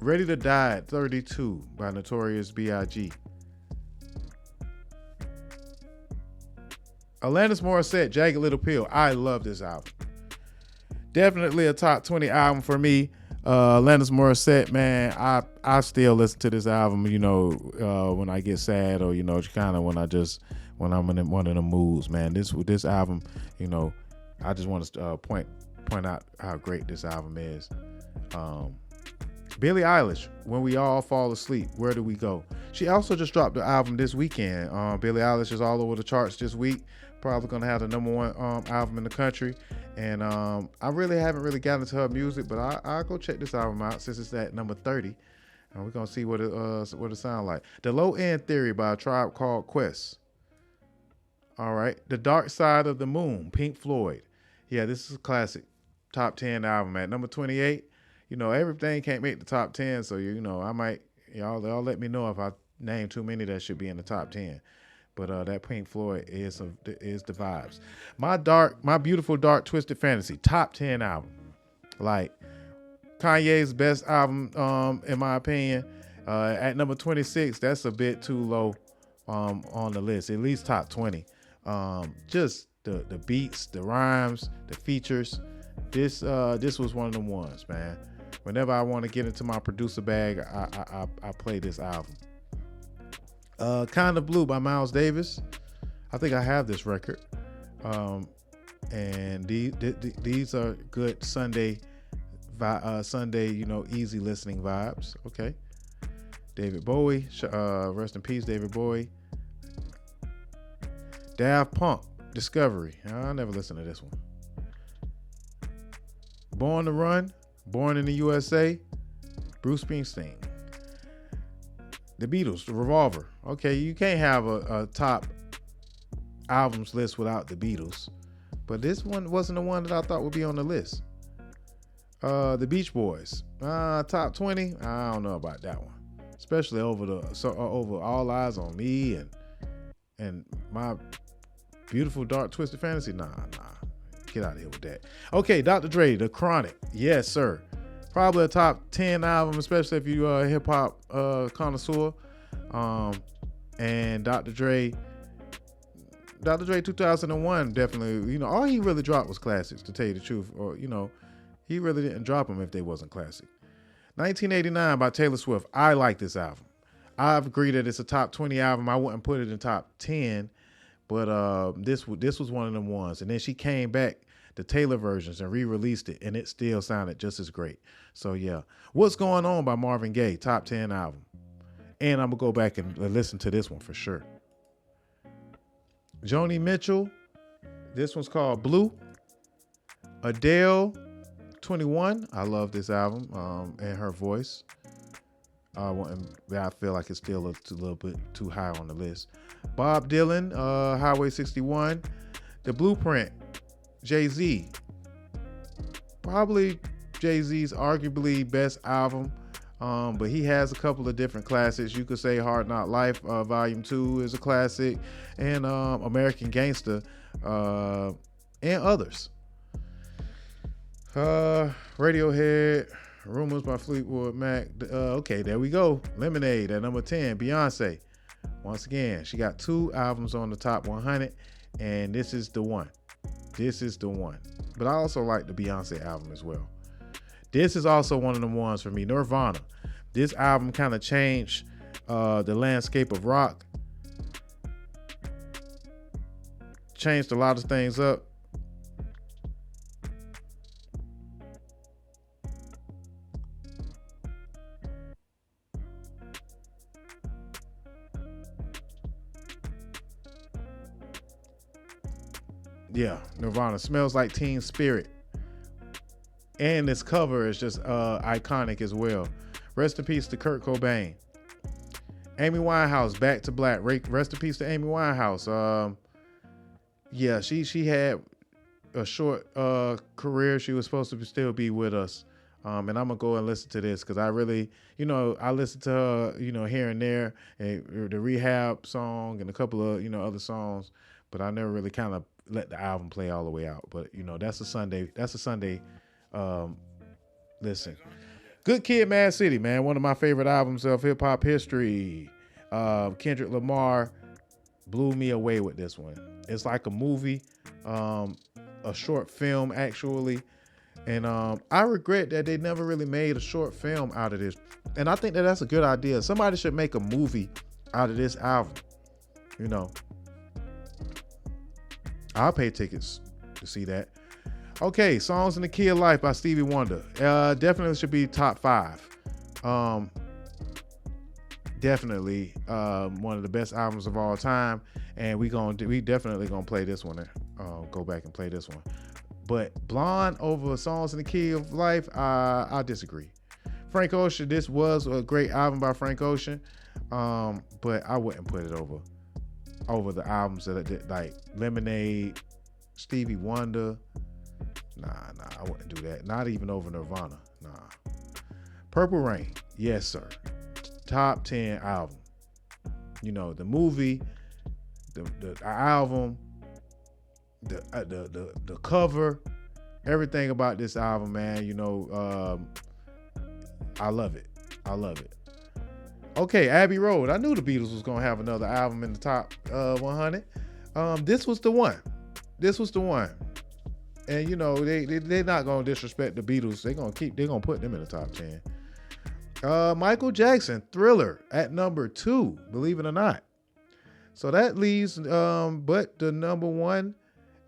Ready to Die at 32 by Notorious B.I.G. Alanis Morissette, Jagged Little Pill. I love this album. Definitely a top 20 album for me. Alanis Morissette, man, I still listen to this album, you know, when I get sad, or, you know, kind of when I'm in one of the moods, man. This album, you know, I just want to point out how great this album is. Billie Eilish, When We All Fall Asleep, Where Do We Go? She also just dropped the album this weekend. Billie Eilish is all over the charts this week. Probably gonna have the #1 album in the country. And I really haven't gotten into her music, but I'll go check this album out since it's at number 30. And we're gonna see what it sounds like. The Low End Theory by A Tribe Called Quest. All right. The Dark Side of the Moon, Pink Floyd. Yeah, this is a classic. Top 10 album at number 28. You know, everything can't make the top 10, so you know, I might y'all let me know if I name too many that should be in the top 10. But that Pink Floyd is the vibes. My Beautiful Dark Twisted Fantasy, top 10 album. Like Kanye's best album, in my opinion. At number 26, that's a bit too low on the list. At least top 20. Just the beats, the rhymes, the features. This was one of them ones, man. Whenever I want to get into my producer bag, I play this album. Kind of Blue by Miles Davis. I think I have this record. And these are good Sunday, you know, easy listening vibes. Okay. David Bowie, rest in peace, David Bowie. Daft Punk, Discovery. I never listened to this one. Born to Run, Born in the USA. Bruce Springsteen. The Beatles, The Revolver. Okay, you can't have a top albums list without the Beatles. But this one wasn't the one that I thought would be on the list. The Beach Boys. Top 20? I don't know about that one. Especially over All Eyes on Me and My Beautiful Dark Twisted Fantasy. Nah. Get out of here with that. Okay, Dr. Dre, The Chronic. Yes, sir. Probably a top 10 album, especially if you are a hip hop connoisseur. And Dr. Dre 2001 definitely, all he really dropped was classics, to tell you the truth. Or, he really didn't drop them if they wasn't classic. 1989 by Taylor Swift. I like this album. I've agreed that it's a top 20 album. I wouldn't put it in top 10, but this was one of them ones. And then she came back, the Taylor versions, and re-released it, and it still sounded just as great. So yeah. What's Going On by Marvin Gaye, top 10 album. And I'm gonna go back and listen to this one for sure. Joni Mitchell, this one's called Blue. Adele, 21. I love this album and her voice. I feel like it's still a little bit too high on the list. Bob Dylan, Highway 61. The Blueprint, Jay-Z. Probably Jay-Z's arguably best album, but he has a couple of different classics. You could say Hard Knock Life, Volume 2 is a classic, and American Gangster, and others. Radiohead, Rumors by Fleetwood Mac. Okay, there we go. Lemonade at number 10. Beyonce. Once again, she got 2 albums on the top 100, and this is the one. But I also like the Beyonce album as well. This is also one of the ones for me. Nirvana. This album kind of changed the landscape of rock. Changed a lot of things up. Yeah, Nirvana. Smells Like Teen Spirit. And this cover is just iconic as well. Rest in peace to Kurt Cobain. Amy Winehouse, Back to Black. Rest in peace to Amy Winehouse. Yeah, she had a short career. She was supposed to still be with us. And I'm going to go and listen to this because I really, I listened to her, here and there. And the Rehab song and a couple of, other songs. But I never really kind of let the album play all the way out. But, that's a Sunday listen. Good Kid, Mad City, man. One of my favorite albums of hip hop history. Kendrick Lamar blew me away with this one. It's like a movie, a short film actually. And I regret that they never really made a short film out of this. And I think that that's a good idea. Somebody should make a movie out of this album. I'll pay tickets to see that. Okay, Songs in the Key of Life by Stevie Wonder. Definitely should be top 5. Definitely one of the best albums of all time. And we definitely gonna play this one. Go back and play this one. But Blonde over Songs in the Key of Life, I disagree. Frank Ocean, this was a great album by Frank Ocean, but I wouldn't put it over the albums that I did, like Lemonade, Stevie Wonder. Nah, I wouldn't do that. Not even over Nirvana. Nah. Purple Rain, yes sir. Top 10 album. The movie, the album, the cover, everything about this album, man. I love it. Okay, Abbey Road. I knew the Beatles was gonna have another album in the top 100. This was the one. And they're not gonna disrespect the Beatles. They're gonna put them in the top 10. Michael Jackson, Thriller at number 2, believe it or not. So that leaves but the number 1.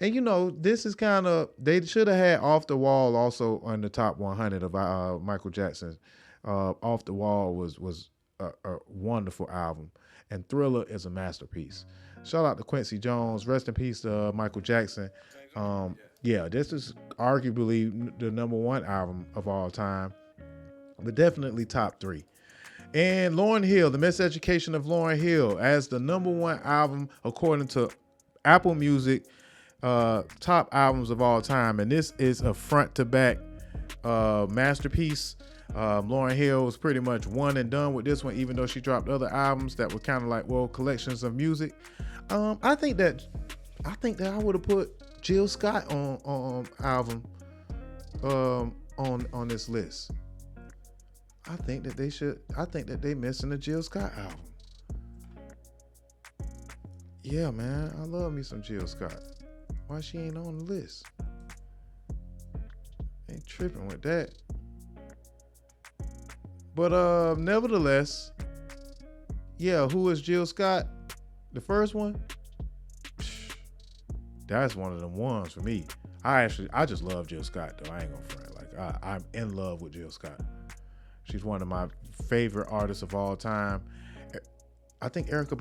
And this is kind of, they should have had Off the Wall also on the top 100 of Michael Jackson. Off the Wall was a wonderful album, and Thriller is a masterpiece. Shout out to Quincy Jones. Rest in peace to Michael Jackson. Yeah, this is arguably the number 1 album of all time. but definitely top 3. And Lauryn Hill, The Miseducation of Lauryn Hill, as the #1 album according to Apple Music, top albums of all time. And this is a front to back masterpiece. Lauryn Hill was pretty much one and done with this one, even though she dropped other albums that were kind of like, well, collections of music. I think that I would have put Jill Scott on album on this list. I think that they should. I think that they missing the Jill Scott album. Yeah, man, I love me some Jill Scott. Why she ain't on the list? Ain't tripping with that. But nevertheless, yeah, who is Jill Scott? The first one? That's one of them ones for me. I just love Jill Scott though. I ain't gonna front. Like I'm in love with Jill Scott. She's one of my favorite artists of all time. I think Erykah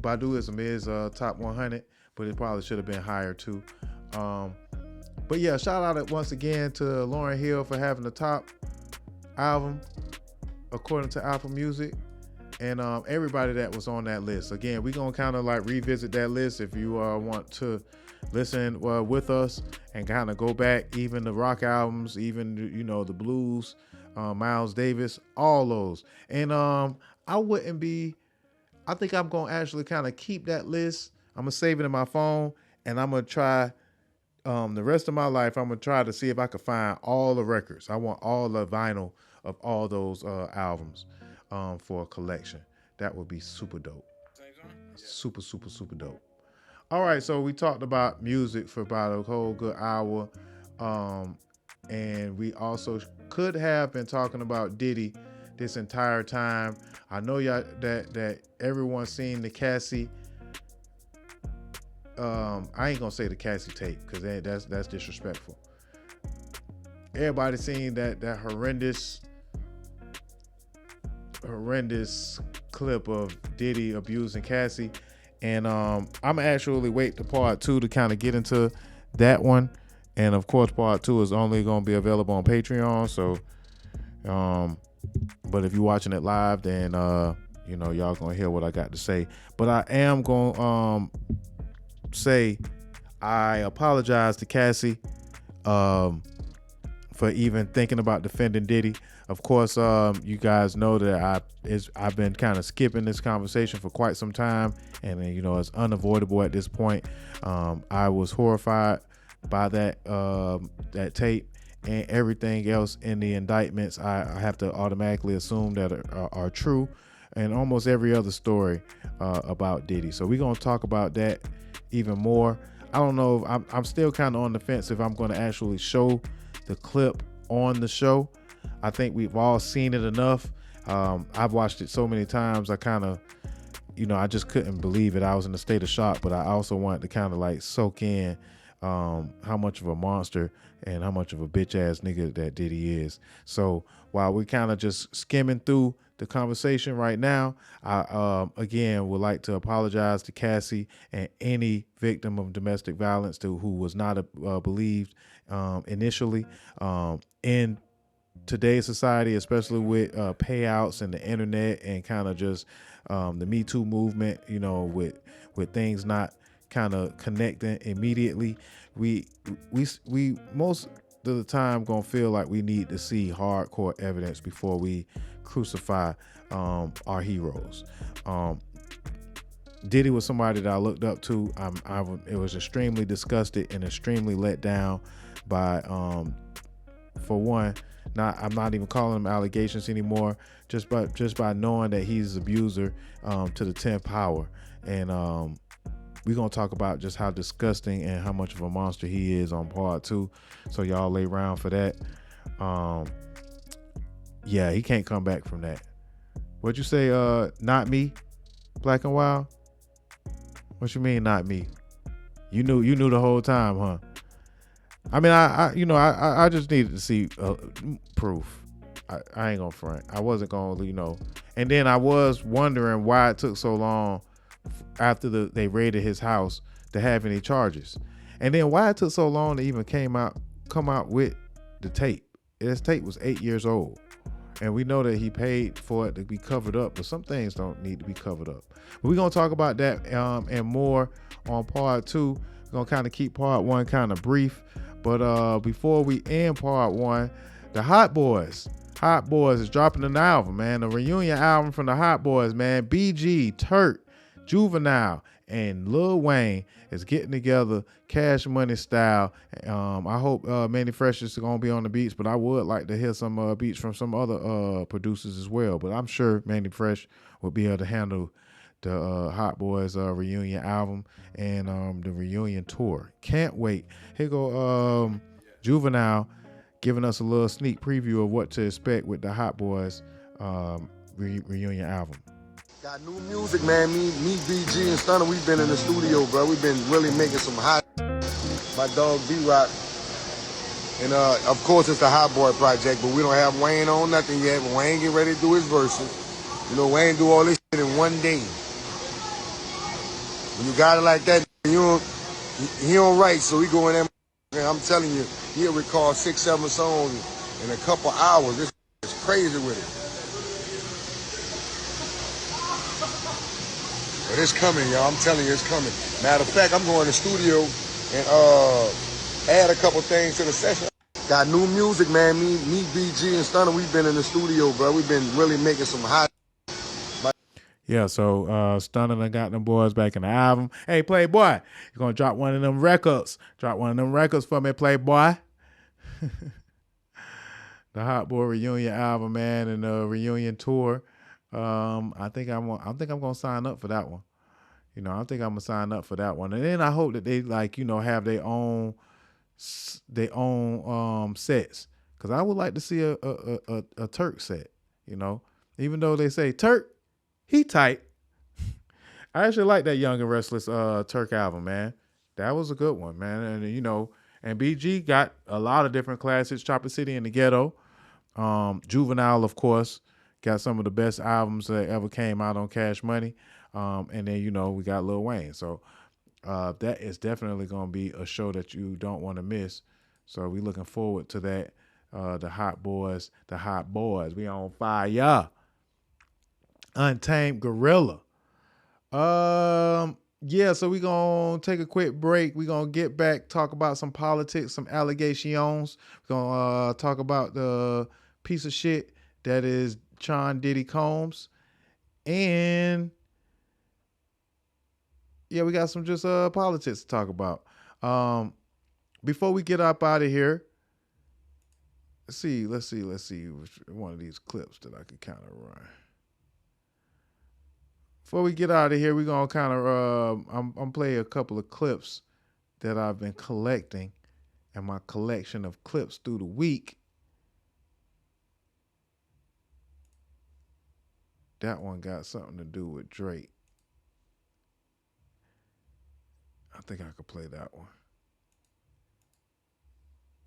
Baduizm is top 100, but it probably should have been higher too. But yeah, shout out once again to Lauryn Hill for having the top album according to Apple Music, and everybody that was on that list. Again, we're gonna kind of like revisit that list if you want to listen with us and kind of go back, even the rock albums, even the blues, Miles Davis, all those. And I think I'm gonna actually kind of keep that list. I'm gonna save it in my phone, and I'm gonna try the rest of my life. I'm gonna try to see if I can find all the records. I want all the vinyl of all those albums for a collection. That would be super dope. Super, super, super dope. All right, so we talked about music for about a whole good hour. And we also could have been talking about Diddy this entire time. I know y'all that everyone's seen the Cassie. I ain't gonna say the Cassie tape because that's disrespectful. Everybody seen that horrendous clip of Diddy abusing Cassie, and I'm actually wait to part 2 to kind of get into that one. And of course, part 2 is only going to be available on Patreon. So, but if you're watching it live, then y'all gonna hear what I got to say. But I am going to say I apologize to Cassie for even thinking about defending Diddy. Of course, you guys know that I've been kind of skipping this conversation for quite some time, and it's unavoidable at this point. I was horrified by that tape and everything else in the indictments. I have to automatically assume that are true, and almost every other story about Diddy. So we're gonna talk about that even more. I don't know if I'm still kind of on the fence if I'm going to actually show the clip on the show. I think we've all seen it enough. I've watched it so many times. I kind of, I just couldn't believe it. I was in a state of shock, but I also wanted to kind of like soak in how much of a monster and how much of a bitch ass nigga that Diddy is. So while we're kind of just skimming through the conversation right now, I again would like to apologize to Cassie and any victim of domestic violence who was not believed initially. In today's society, especially with payouts and the internet and kind of just the Me Too movement, with things not kind of connecting immediately, we most of the time gonna feel like we need to see hardcore evidence before we crucify our heroes. Diddy was somebody that I looked up to. It was extremely disgusted and extremely let down by, for one, I'm not even calling them allegations anymore. Just by knowing that he's an abuser to the 10th power, and we're gonna talk about just how disgusting and how much of a monster he is on part 2. So y'all lay around for that. Yeah, he can't come back from that. What'd you say? Not me, Black and Wild. What you mean, not me? You knew the whole time, huh? I mean, I just needed to see proof. I ain't gonna front. I wasn't gonna, and then I was wondering why it took so long after they raided his house to have any charges, and then why it took so long to even come out with the tape. This tape was 8 years old, And we know that he paid for it to be covered up, but some things don't need to be covered up. But we're going to talk about that and more on part 2. We're going to kind of keep part 1 kind of brief. But before we end part 1, the HotBoyz is dropping an album, man. A reunion album from the HotBoyz, man. BG, Turk, Juvenile, and Lil Wayne is getting together, Cash Money style. I hope Manny Fresh is going to be on the beats, but I would like to hear some beats from some other producers as well. But I'm sure Manny Fresh will be able to handle the HotBoyz reunion album and the reunion tour. Can't wait. Here go Juvenile giving us a little sneak preview of what to expect with the HotBoyz reunion album. Got new music, man. Me, BG, and Stunner, we've been in the studio, bro. We've been really making some hot. My dog D-Rock. And of course, it's the Hot Boy project, but we don't have Wayne on nothing yet. But Wayne get ready to do his verses. You know, Wayne do all this shit in one day. When you got it like that, he don't write, so he go in there. And I'm telling you, he'll record 6-7 songs in a couple hours. This is crazy with it. But it's coming, y'all. I'm telling you, it's coming. Matter of fact, I'm going to the studio and add a couple things to the session. Got new music, man. Me, BG, and Stunner, we've been in the studio, bro. We've been really making some hot. Yeah, so Stunner done got them boys back in the album. Hey, Playboy, you're going to drop one of them records. Drop one of them records for me, Playboy. The Hot Boy reunion album, man, and the reunion tour. I think I'm gonna sign up for that one. You know, I think I'm gonna sign up for that one, and then I hope that they have their own sets, because I would like to see a Turk set. You know, even though they say Turk, he tight. I actually like that Young and Restless Turk album, man. That was a good one, man. And you know, and BG got a lot of different classics. Chopper City in the Ghetto, Juvenile, of course. Got some of the best albums that ever came out on Cash Money. And then, you know, we got Lil Wayne. So that is definitely going to be a show that you don't want to miss. So we looking forward to that. The HotBoyz. We on fire. Untamed Glorilla. Yeah, so we going to take a quick break. We going to get back, talk about some politics, some allegations. We're going to talk about the piece of shit that is Diddy Combs, and yeah, we got some just politics to talk about. Before we get up out of here, let's see which one of these clips that I could kind of run. Before we get out of here, we're gonna kind of I'm play a couple of clips that I've been collecting in my collection of clips through the week. That one got something to do with Drake. I think I could play that one.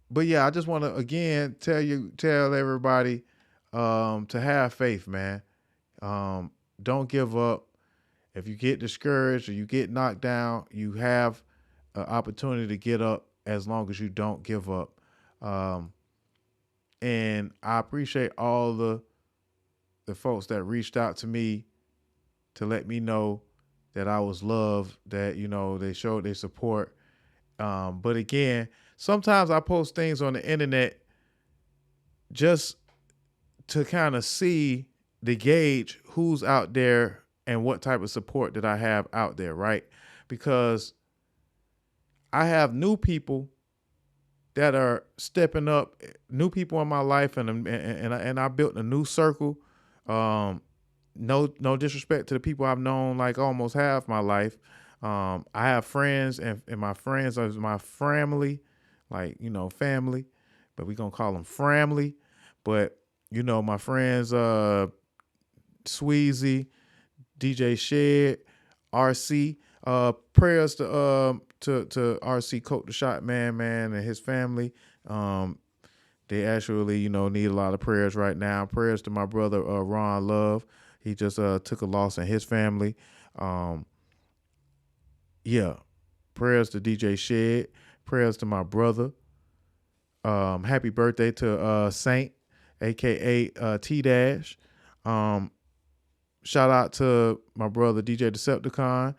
But yeah, I just want to again tell everybody to have faith, man. Don't give up. If you get discouraged or you get knocked down, you have an opportunity to get up as long as you don't give up. And I appreciate all the folks that reached out to me to let me know that I was loved, that, you know, they showed their support. But again, sometimes I post things on the internet just to kind of see the gauge who's out there and what type of support that I have out there, right? Because I have new people that are stepping up, new people in my life, and I built a new circle. No disrespect to the people I've known like almost half my life. I have friends, and my friends are my family, like, you know, family, but we gonna call them family. But, you know, my friends, Sweezy, DJ Shed, RC, prayers to RC Coat the Shot Man and his family. They actually, you know, need a lot of prayers right now. Prayers to my brother, Ron Love. He just took a loss in his family. Yeah. Prayers to DJ Shed. Prayers to my brother. Happy birthday to Saint aka T-Dash. Shout out to my brother DJ Decepticon.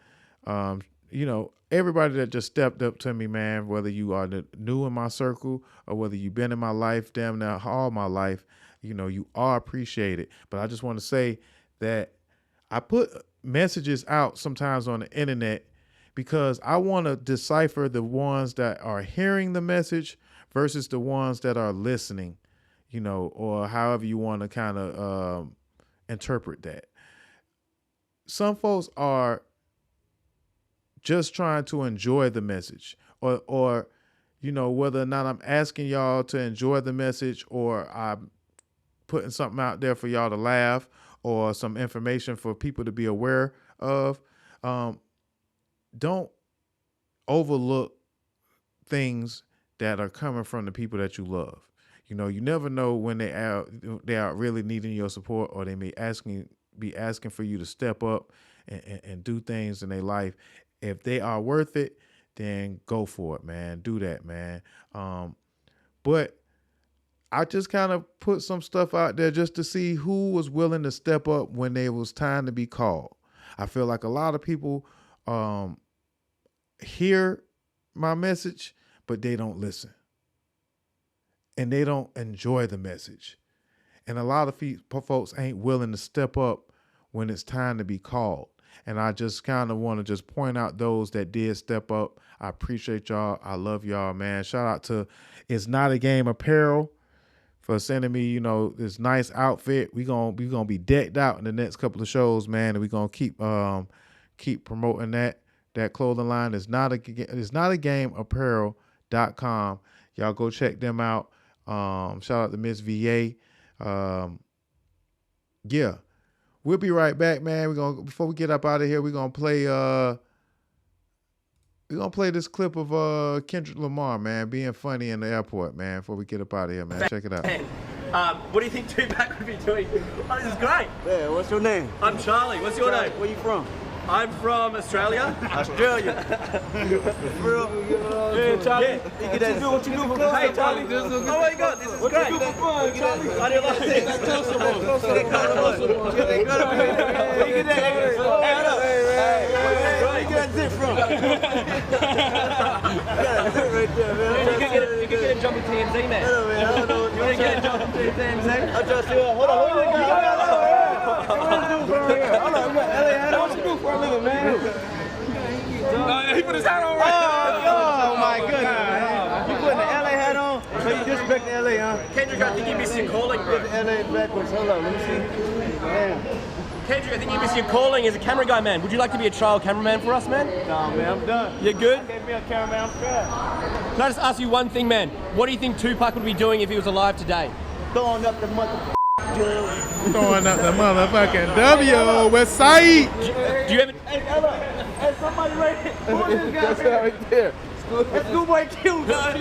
Everybody that just stepped up to me, man, whether you are new in my circle or whether you've been in my life, damn near all my life, you are appreciated. But I just want to say that I put messages out sometimes on the internet because I want to decipher the ones that are hearing the message versus the ones that are listening, or however you want to kind of interpret that. Some folks are just trying to enjoy the message or whether or not I'm asking y'all to enjoy the message or I'm putting something out there for y'all to laugh or some information for people to be aware of. Don't overlook things that are coming from the people that you love. You never know when they are really needing your support, or they may be asking for you to step up and do things in their life. If they are worth it, then go for it, man. Do that, man. But I just kind of put some stuff out there just to see who was willing to step up when it was time to be called. I feel like a lot of people hear my message, but they don't listen. And they don't enjoy the message. And a lot of folks ain't willing to step up when it's time to be called. And I just kind of want to just point out those that did step up. I appreciate y'all. I love y'all, man. Shout out to It's Not a Game Apparel for sending me, this nice outfit. We gonna be decked out in the next couple of shows, man. And we gonna keep promoting that clothing line. It's not a game apparel.com. Y'all go check them out. Shout out to Miss VA. Yeah. We'll be right back, man. Before we get up out of here, we're gonna play this clip of Kendrick Lamar, man, being funny in the airport, man, before we get up out of here, man. Check it out. What do you think Tupac would be doing? Oh, this is great. Yeah, what's your name? I'm Charlie. What's your name? Where you from? I'm from Australia. Australia. For real? Yeah, Charlie. Yeah. You get to do what you do for fun. Hey, Charlie. Oh my God, this is great. What you do for fun, Charlie? I do like it. Tell someone. Where you get that? Where you get that zip from? You got a zip right there, man. You can get a job with TMZ, man. Hello, man. I don't know what You want to get a job with TMZ? I'm just here. Hold on. What you do for a living, man? He put his hat on Oh my goodness, man. You putting the LA hat on, so you disrespect the LA, huh? Kendrick, I think you missed your calling, bro. Put the LA backwards. Hold on, let me see. Damn. Kendrick, I think you missed your calling as a camera guy, man. Would you like to be a trial cameraman for us, man? Nah, man, I'm done. You're good? Can't be a cameraman, I'm scared. Can I just ask you one thing, man? What do you think Tupac would be doing if he was alive today? Throwing up the Throwing up the motherfucking W, West Side. Do you ever... Hey, Ella. Hey, somebody right here. Who is this guy? That's right there. That's Schoolboy Q, dog.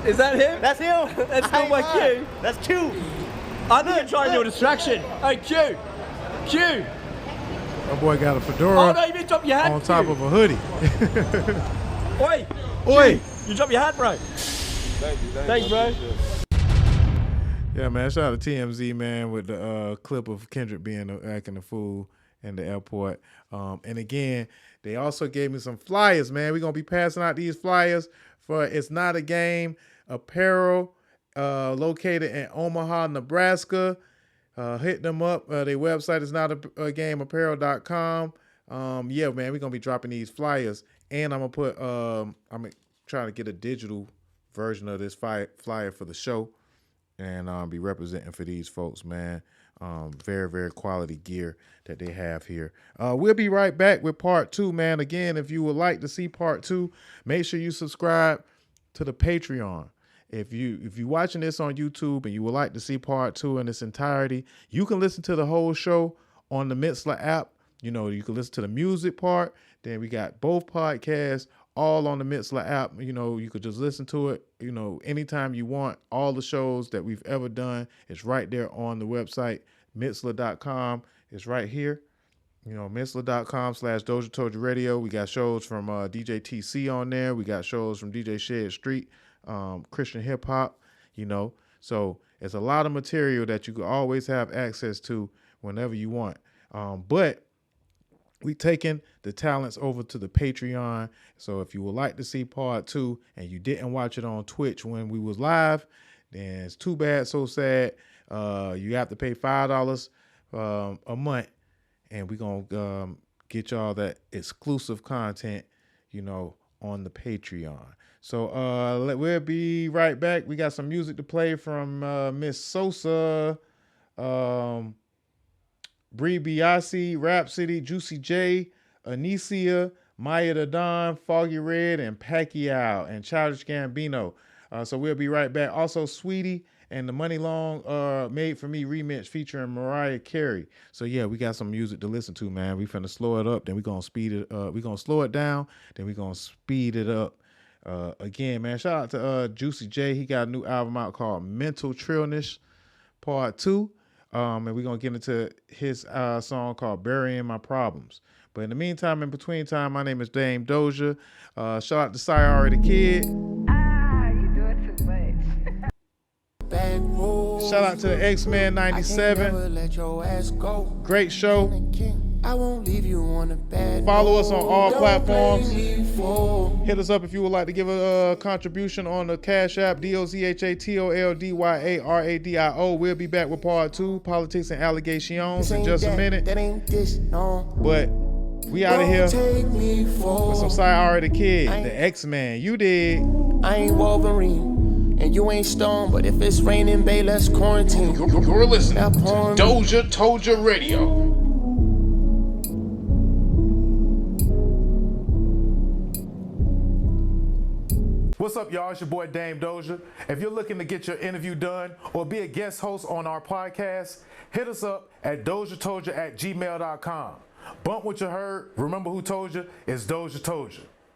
Is that him? That's him. That's Schoolboy Q. That's Q. I think you're trying to do a distraction. Hey, Q. Q. My boy got a fedora Oh, no, you didn't drop your hat. on top of a hoodie. Oi. Oi. You dropped your hat, bro. Thanks, bro. Yeah, man. Shout out to TMZ, man, with the clip of Kendrick being acting a fool in the airport. And again, they also gave me some flyers, man. We're going to be passing out these flyers for It's Not a Game Apparel, located in Omaha, Nebraska. Hit them up. Their website is notagameapparel.com. Yeah, man, we're going to be dropping these flyers. And I'm going to put, I'm trying to get a digital version of this flyer for the show. And be representing for these folks, man. Very, very quality gear that they have here. We'll be right back with part 2, man. Again, if you would like to see part 2, make sure you subscribe to the Patreon. If you're watching this on YouTube and you would like to see part 2 in its entirety, you can listen to the whole show on the Mitzler app. You can listen to the music part. Then we got both podcasts all on the Mitzler app. You could just listen to it, anytime you want. All the shows that we've ever done is right there on the website. Mitzler.com is right here. Mitzler.com/DozhaToldya Radio. We got shows from DJ TC on there. We got shows from DJ Shed Street, Christian hip hop, So It's a lot of material that you can always have access to whenever you want. But we taking the talents over to the Patreon. So if you would like to see part 2 and you didn't watch it on Twitch when we was live, then it's too bad, so sad. You have to pay $5 a month, and we're going to get y'all that exclusive content, on the Patreon. So we'll be right back. We got some music to play from Miss Sosa, Bree Biasi, Rhapsody, Juicy J, Anicia, Maya the Don, Foggy Red, and Pacquiao, and Childish Gambino. So we'll be right back. Also, Sweetie and the Money Long Made For Me remix featuring Mariah Carey. So yeah, we got some music to listen to, man. We finna slow it up, then we gonna speed it. We gonna slow it down, then we gonna speed it up. Again, man, shout out to Juicy J. He got a new album out called Mental Trillness Part 2. And we're going to get into his song called Burying My Problems. But in the meantime, in between time, my name is Dame Dozha. Shout out to Sayari the Kid. You doing too much. Shout out to the X-Men 97. Great show. I won't leave you on a bad Follow us on all Don't platforms. blame me for Hit us up if you would like to give a contribution on the Cash App, DOZHATOLDYARADIO. We'll be back with part 2, Politics and Allegations, in just a minute. That ain't this, no. But we out of here Take me for with some Sayari the Kid, the X-Man. You did. I ain't Wolverine, and you ain't Stone, but if it's raining, babe, let's quarantine. You're listening Now to porn- DozhaToldya Radio. What's up, y'all? It's your boy Dame Dozha. If you're looking to get your interview done or be a guest host on our podcast, hit us up at DozhaToldya.COM. Bump what you heard. Remember who told you? It's Dozha Told You.